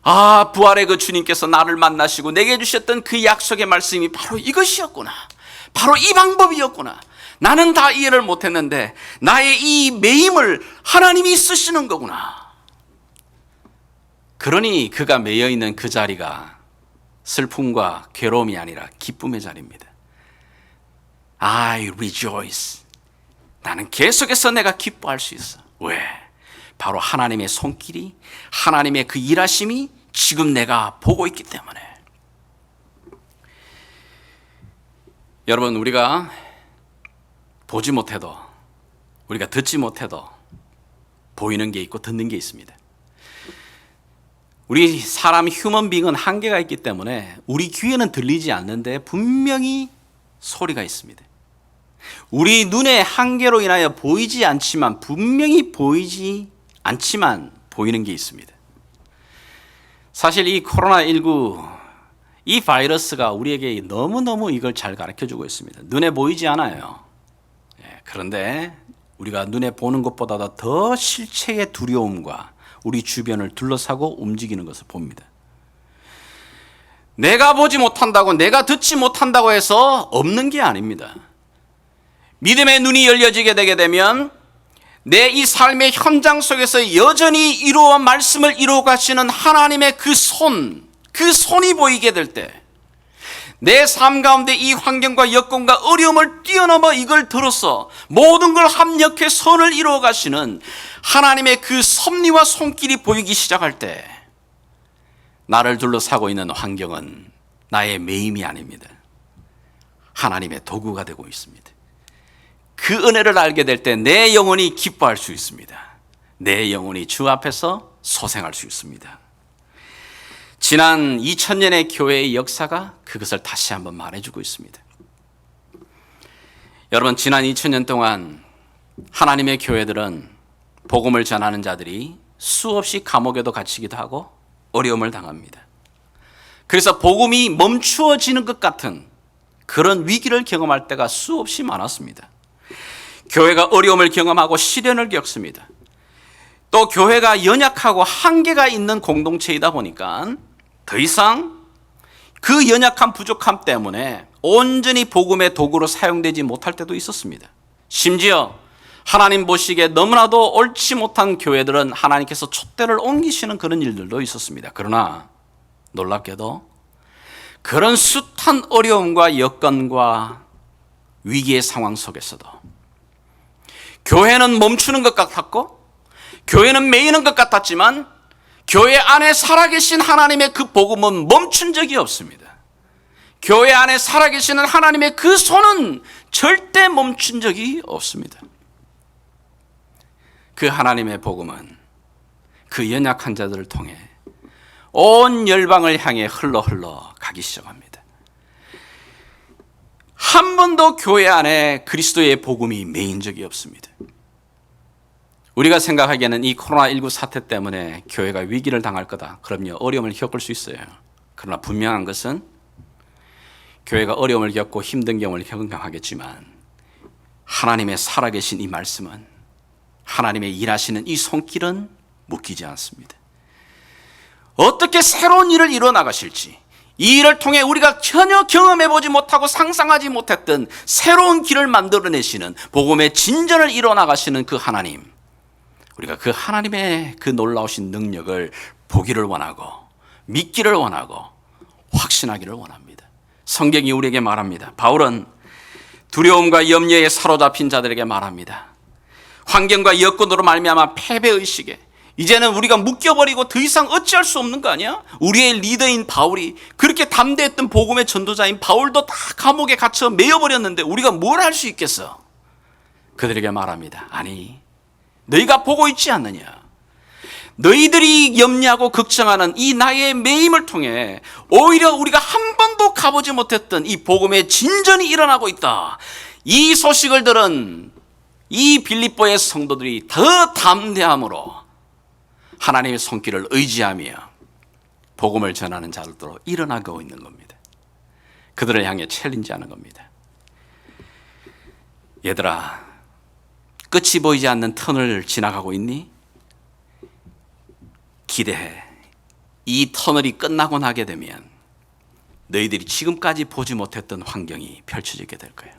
아, 부활의 그 주님께서 나를 만나시고 내게 주셨던 그 약속의 말씀이 바로 이것이었구나. 바로 이 방법이었구나. 나는 다 이해를 못했는데 나의 이 매임을 하나님이 쓰시는 거구나. 그러니 그가 매여 있는 그 자리가 슬픔과 괴로움이 아니라 기쁨의 자리입니다. I rejoice. 나는 계속해서 내가 기뻐할 수 있어. 왜? 바로 하나님의 손길이, 하나님의 그 일하심이 지금 내가 보고 있기 때문에. 여러분, 우리가 보지 못해도, 우리가 듣지 못해도 보이는 게 있고 듣는 게 있습니다. 우리 사람 휴먼빙은 한계가 있기 때문에 우리 귀에는 들리지 않는데 분명히 소리가 있습니다. 우리 눈의 한계로 인하여 보이지 않지만, 분명히 보이지 않지만 보이는 게 있습니다. 사실 이 코로나19, 이 바이러스가 우리에게 너무너무 이걸 잘 가르쳐주고 있습니다. 눈에 보이지 않아요. 그런데 우리가 눈에 보는 것보다 더 실체의 두려움과 우리 주변을 둘러싸고 움직이는 것을 봅니다. 내가 보지 못한다고, 내가 듣지 못한다고 해서 없는 게 아닙니다. 믿음의 눈이 열려지게 되게 되면 내 이 삶의 현장 속에서 여전히 이루어 말씀을 이루어 가시는 하나님의 그 손이 보이게 될 때, 내 삶 가운데 이 환경과 여건과 어려움을 뛰어넘어 이걸 들어서 모든 걸 합력해 선을 이루어 가시는 하나님의 그 섭리와 손길이 보이기 시작할 때, 나를 둘러싸고 있는 환경은 나의 매임이 아닙니다. 하나님의 도구가 되고 있습니다. 그 은혜를 알게 될 때 내 영혼이 기뻐할 수 있습니다. 내 영혼이 주 앞에서 소생할 수 있습니다. 지난 2000년의 교회의 역사가 그것을 다시 한번 말해주고 있습니다. 여러분, 지난 2000년 동안 하나님의 교회들은 복음을 전하는 자들이 수없이 감옥에도 갇히기도 하고 어려움을 당합니다. 그래서 복음이 멈추어지는 것 같은 그런 위기를 경험할 때가 수없이 많았습니다. 교회가 어려움을 경험하고 시련을 겪습니다. 또 교회가 연약하고 한계가 있는 공동체이다 보니까 더 이상 그 연약함, 부족함 때문에 온전히 복음의 도구로 사용되지 못할 때도 있었습니다. 심지어 하나님 보시기에 너무나도 옳지 못한 교회들은 하나님께서 촛대를 옮기시는 그런 일들도 있었습니다. 그러나 놀랍게도 그런 숱한 어려움과 여건과 위기의 상황 속에서도 교회는 멈추는 것 같았고, 교회는 매이는 것 같았지만, 교회 안에 살아계신 하나님의 그 복음은 멈춘 적이 없습니다. 교회 안에 살아계시는 하나님의 그 손은 절대 멈춘 적이 없습니다. 그 하나님의 복음은 그 연약한 자들을 통해 온 열방을 향해 흘러 가기 시작합니다. 한 번도 교회 안에 그리스도의 복음이 매인 적이 없습니다. 우리가 생각하기에는 이 코로나19 사태 때문에 교회가 위기를 당할 거다. 그럼요, 어려움을 겪을 수 있어요. 그러나 분명한 것은 교회가 어려움을 겪고 힘든 경험을 경험하겠지만 하나님의 살아계신 이 말씀은, 하나님의 일하시는 이 손길은 묶이지 않습니다. 어떻게 새로운 일을 이루어 나가실지, 이 일을 통해 우리가 전혀 경험해보지 못하고 상상하지 못했던 새로운 길을 만들어내시는 복음의 진전을 이루어 나가시는 그 하나님, 우리가 그 하나님의 그 놀라우신 능력을 보기를 원하고 믿기를 원하고 확신하기를 원합니다. 성경이 우리에게 말합니다. 바울은 두려움과 염려에 사로잡힌 자들에게 말합니다. 환경과 여건으로 말미암아 패배의식에 이제는 우리가 묶여버리고 더 이상 어찌할 수 없는 거 아니야? 우리의 리더인 바울이, 그렇게 담대했던 복음의 전도자인 바울도 다 감옥에 갇혀 매여버렸는데 우리가 뭘 할 수 있겠어? 그들에게 말합니다. 아니, 너희가 보고 있지 않느냐? 너희들이 염려하고 걱정하는 이 나의 매임을 통해 오히려 우리가 한 번도 가보지 못했던 이 복음의 진전이 일어나고 있다. 이 소식을 들은 이 빌립보의 성도들이 더 담대함으로 하나님의 손길을 의지하며 복음을 전하는 자들로 일어나고 있는 겁니다. 그들을 향해 챌린지하는 겁니다. 얘들아, 끝이 보이지 않는 터널을 지나가고 있니? 기대해. 이 터널이 끝나고 나게 되면 너희들이 지금까지 보지 못했던 환경이 펼쳐지게 될 거예요.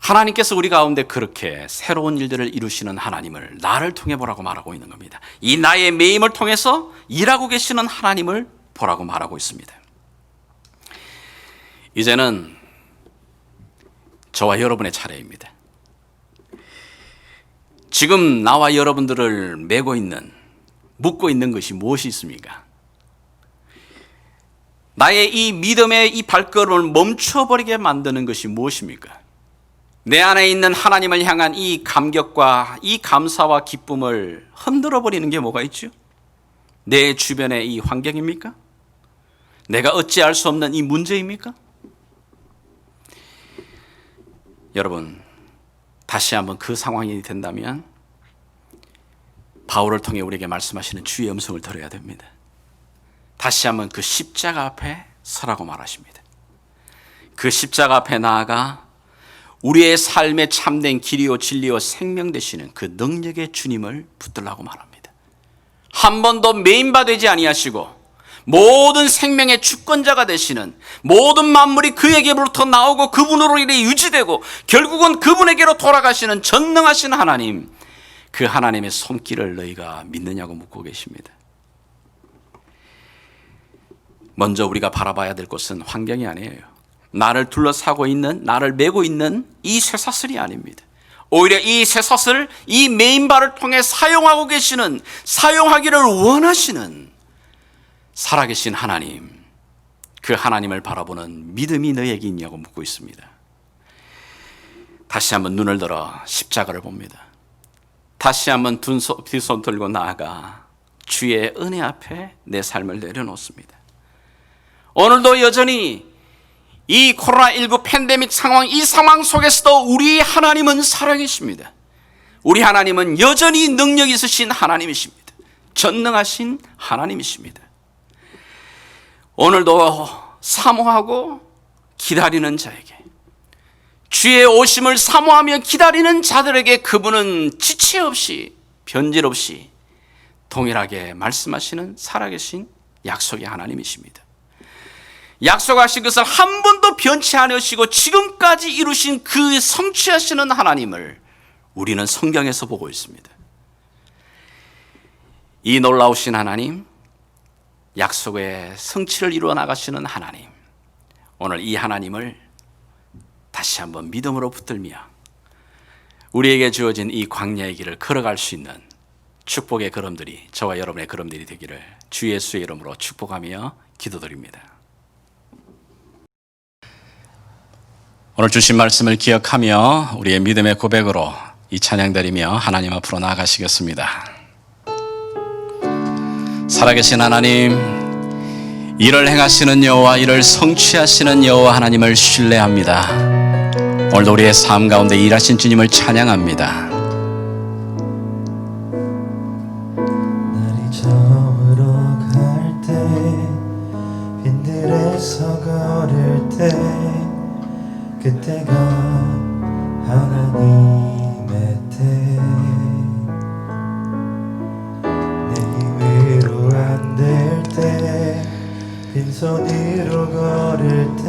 하나님께서 우리 가운데 그렇게 새로운 일들을 이루시는 하나님을 나를 통해 보라고 말하고 있는 겁니다. 이 나의 매임을 통해서 일하고 계시는 하나님을 보라고 말하고 있습니다. 이제는 저와 여러분의 차례입니다. 지금 나와 여러분들을 묶고 있는 것이 무엇이 있습니까? 나의 이 믿음의 이 발걸음을 멈춰버리게 만드는 것이 무엇입니까? 내 안에 있는 하나님을 향한 이 감격과 이 감사와 기쁨을 흔들어버리는 게 뭐가 있죠? 내 주변의 이 환경입니까? 내가 어찌할 수 없는 이 문제입니까? 여러분, 다시 한번 그 상황이 된다면 바울을 통해 우리에게 말씀하시는 주의 음성을 들어야 됩니다. 다시 한번 그 십자가 앞에 서라고 말하십니다. 그 십자가 앞에 나아가 우리의 삶의 참된 길이요 진리요 생명 되시는 그 능력의 주님을 붙들라고 말합니다. 한 번도 매인바되지 아니하시고 모든 생명의 주권자가 되시는, 모든 만물이 그에게로부터 나오고 그분으로 인해 유지되고 결국은 그분에게로 돌아가시는 전능하신 하나님, 그 하나님의 손길을 너희가 믿느냐고 묻고 계십니다. 먼저 우리가 바라봐야 될 것은 환경이 아니에요. 나를 둘러싸고 있는, 나를 메고 있는 이 쇠사슬이 아닙니다. 오히려 이 쇠사슬, 이 메인바를 통해 사용하고 계시는, 사용하기를 원하시는 살아계신 하나님, 그 하나님을 바라보는 믿음이 너에게 있냐고 묻고 있습니다. 다시 한번 눈을 들어 십자가를 봅니다. 다시 한번 두 손 들고 나아가 주의 은혜 앞에 내 삶을 내려놓습니다. 오늘도 여전히 이 코로나19 팬데믹 상황, 이 상황 속에서도 우리 하나님은 살아계십니다. 우리 하나님은 여전히 능력 있으신 하나님이십니다. 전능하신 하나님이십니다. 오늘도 사모하고 기다리는 자에게, 주의 오심을 사모하며 기다리는 자들에게 그분은 지체 없이, 변질 없이 동일하게 말씀하시는 살아계신 약속의 하나님이십니다. 약속하신 것을 한 번도 변치 않으시고 지금까지 이루신 그 성취하시는 하나님을 우리는 성경에서 보고 있습니다. 이 놀라우신 하나님, 약속의 성취를 이루어 나가시는 하나님, 오늘 이 하나님을 다시 한번 믿음으로 붙들며 우리에게 주어진 이 광야의 길을 걸어갈 수 있는 축복의 걸음들이, 저와 여러분의 걸음들이 되기를 주 예수의 이름으로 축복하며 기도드립니다. 오늘 주신 말씀을 기억하며 우리의 믿음의 고백으로 이 찬양 드리며 하나님 앞으로 나아가시겠습니다. 살아계신 하나님, 일을 행하시는 여호와, 일을 성취하시는 여호와 하나님을 신뢰합니다. 오늘도 우리의 삶 가운데 일하신 주님을 찬양합니다. 날이 저물어 갈 때, 빈들에서 걸을 때, 그때가 하나님의 때, 내 힘으로 안 될 때, 빈손으로 걸을 때,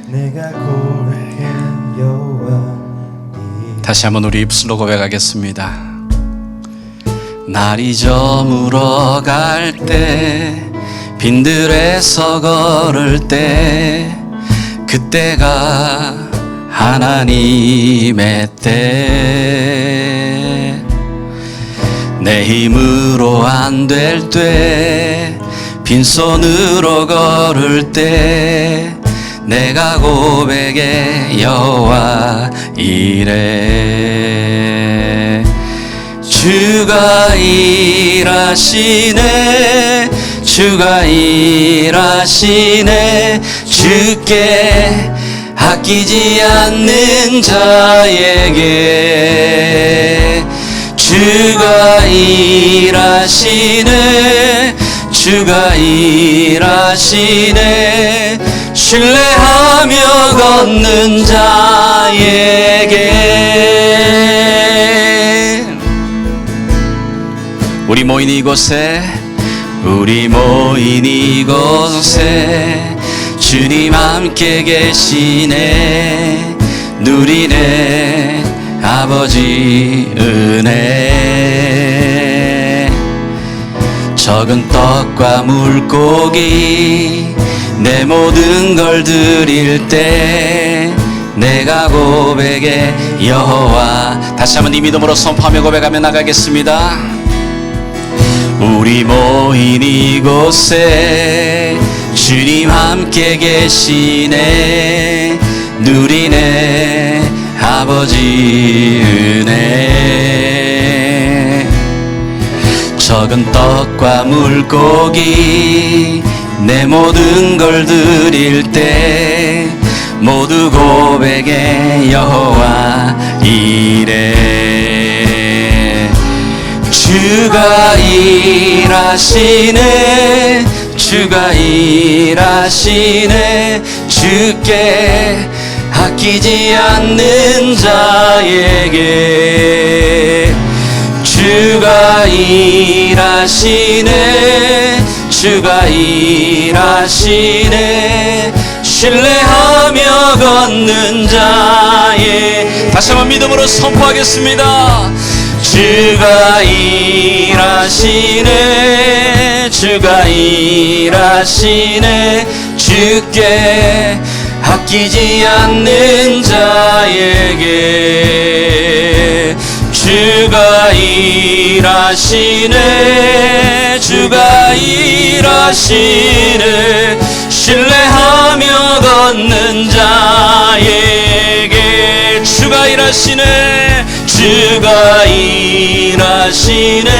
내가 고백해 여호와. 다시 한번 우리 입술로 고백하겠습니다. 날이 저물어 갈 때, 빈들에서 걸을 때, 그때가 하나님의 때, 내 힘으로 안 될 때, 빈손으로 걸을 때, 내가 고백해 여호와 이래. 주가 일하시네, 주가 일하시네, 주께 아끼지 않는 자에게. 주가 일하시네, 주가 일하시네, 신뢰하며 걷는 자에게. 우리 모인 이곳에, 우리 모인 이곳에 주님 함께 계시네. 누리네 아버지 은혜. 적은 떡과 물고기 내 모든 걸 드릴 때 내가 고백해 여호와. 다시 한번 이 믿음으로 선포하며 고백하며 나가겠습니다. 우리 모인 이곳에 주님 함께 계시네. 누리네 아버지 은혜. 적은 떡과 물고기 내 모든 걸 드릴 때 모두 고백해 여호와 이래. 주가 일하시네 주가 일하시네. 주께 아끼지 않는 자에게 주가 일하시네 주가 일하시네. 신뢰하며 걷는 자에. 다시 한번 믿음으로 선포하겠습니다. 주가 일하시네 주가 일하시네. 주께 아끼지 않는 자에게 주가 일하시네 주가 일하시네. 신뢰하며 걷는 자에게 주가 일하시네 주가 일하시네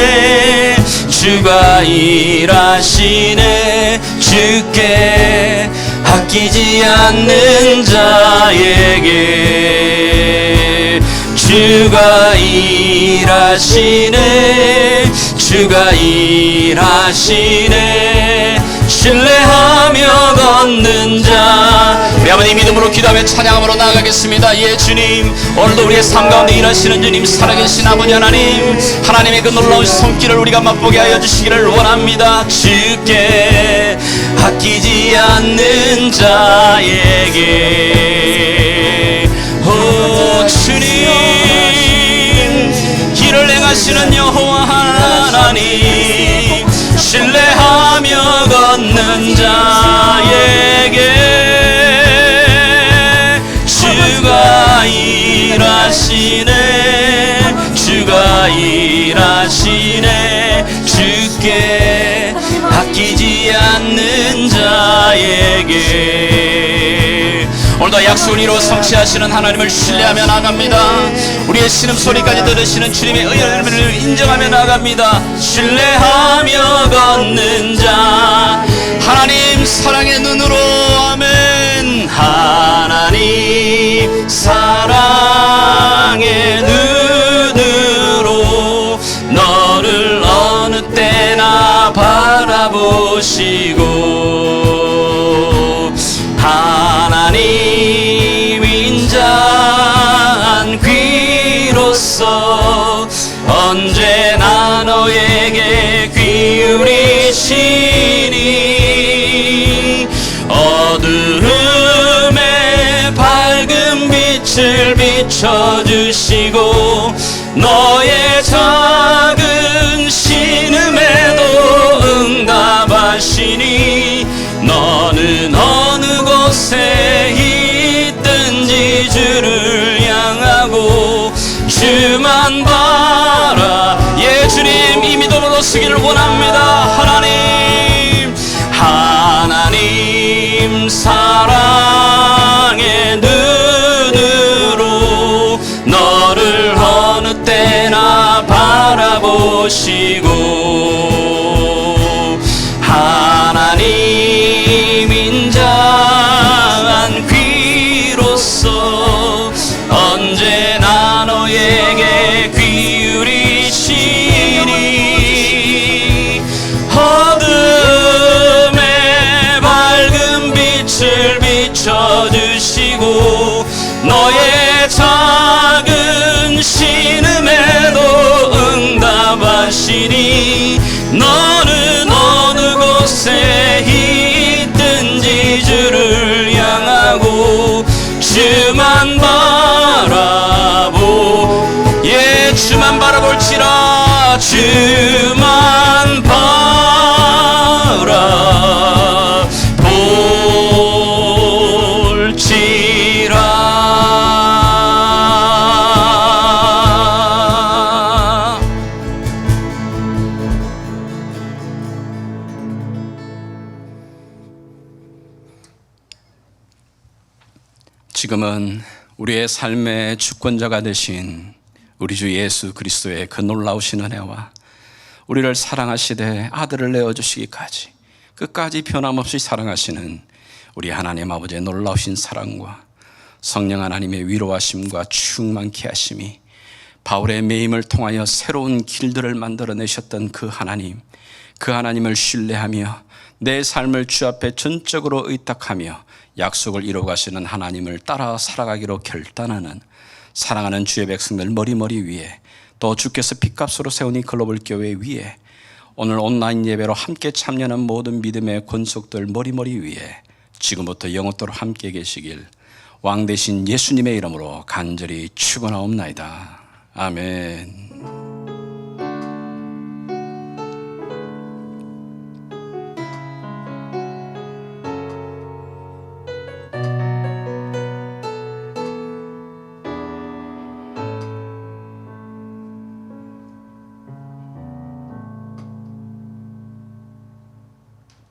주가 일하시네. 주께 아끼지 않는 자에게 주가 일하시네 주가 일하시네. 신뢰하며 걷는 자. 우리 아버님 믿음으로 기도하며 찬양함으로 나아가겠습니다. 예 주님, 오늘도 우리의 삶 가운데 일하시는 주님, 살아계신 아버지 하나님, 하나님의 그 놀라운 손길을 우리가 맛보게 하여 주시기를 원합니다. 주께 아끼지 않는 자에게 오 주님, 길을 행하시는 여호와 하나님, 신뢰하며 걷는 자에게 주가 일하시네 주가 일하시네. 주께 아끼지 않는 자에게 오늘도 약속을 이루어 성취하시는 하나님을 신뢰하며 나갑니다. 우리의 신음소리까지 들으시는 주님의 은혜를 인정하며 나갑니다. 신뢰하며 걷는 자. 하나님 사랑의 눈으로 아멘. 하나님 사랑의 눈으로 너를 어느 때나 바라보시고 하나님 인자한 귀로서 언제나 너에게 기울이시니 어두움에 밝은 빛을 비춰주시고 너의 작은 신음에도 응답하시니 너는 어느 곳에 있든지 주를 향하고 주만 바라. 예 주님, 이 믿음으로 쓰기를 원합니다. 하나님 사랑의 눈으로 너를 어느 때나 바라보시고 하나님 인자한 귀로서 언제나 너에게 기울이시니 어둠에 밝은 빛을 비춰주시고 너의 작은 신음에도 응답하시니 지금은 우리의 삶의 주권자가 되신 우리 주 예수 그리스도의 그 놀라우신 은혜와 우리를 사랑하시되 아들을 내어주시기까지 끝까지 변함없이 사랑하시는 우리 하나님 아버지의 놀라우신 사랑과 성령 하나님의 위로하심과 충만케 하심이 바울의 매임을 통하여 새로운 길들을 만들어내셨던 그 하나님을 신뢰하며 내 삶을 주 앞에 전적으로 의탁하며 약속을 이루어가시는 하나님을 따라 살아가기로 결단하는 사랑하는 주의 백성들 머리머리 위에, 또 주께서 핏값으로 세운 이 글로벌 교회 위에, 오늘 온라인 예배로 함께 참여하는 모든 믿음의 권속들 머리머리 위에 지금부터 영원토록 함께 계시길 왕 되신 예수님의 이름으로 간절히 축원하옵나이다. 아멘.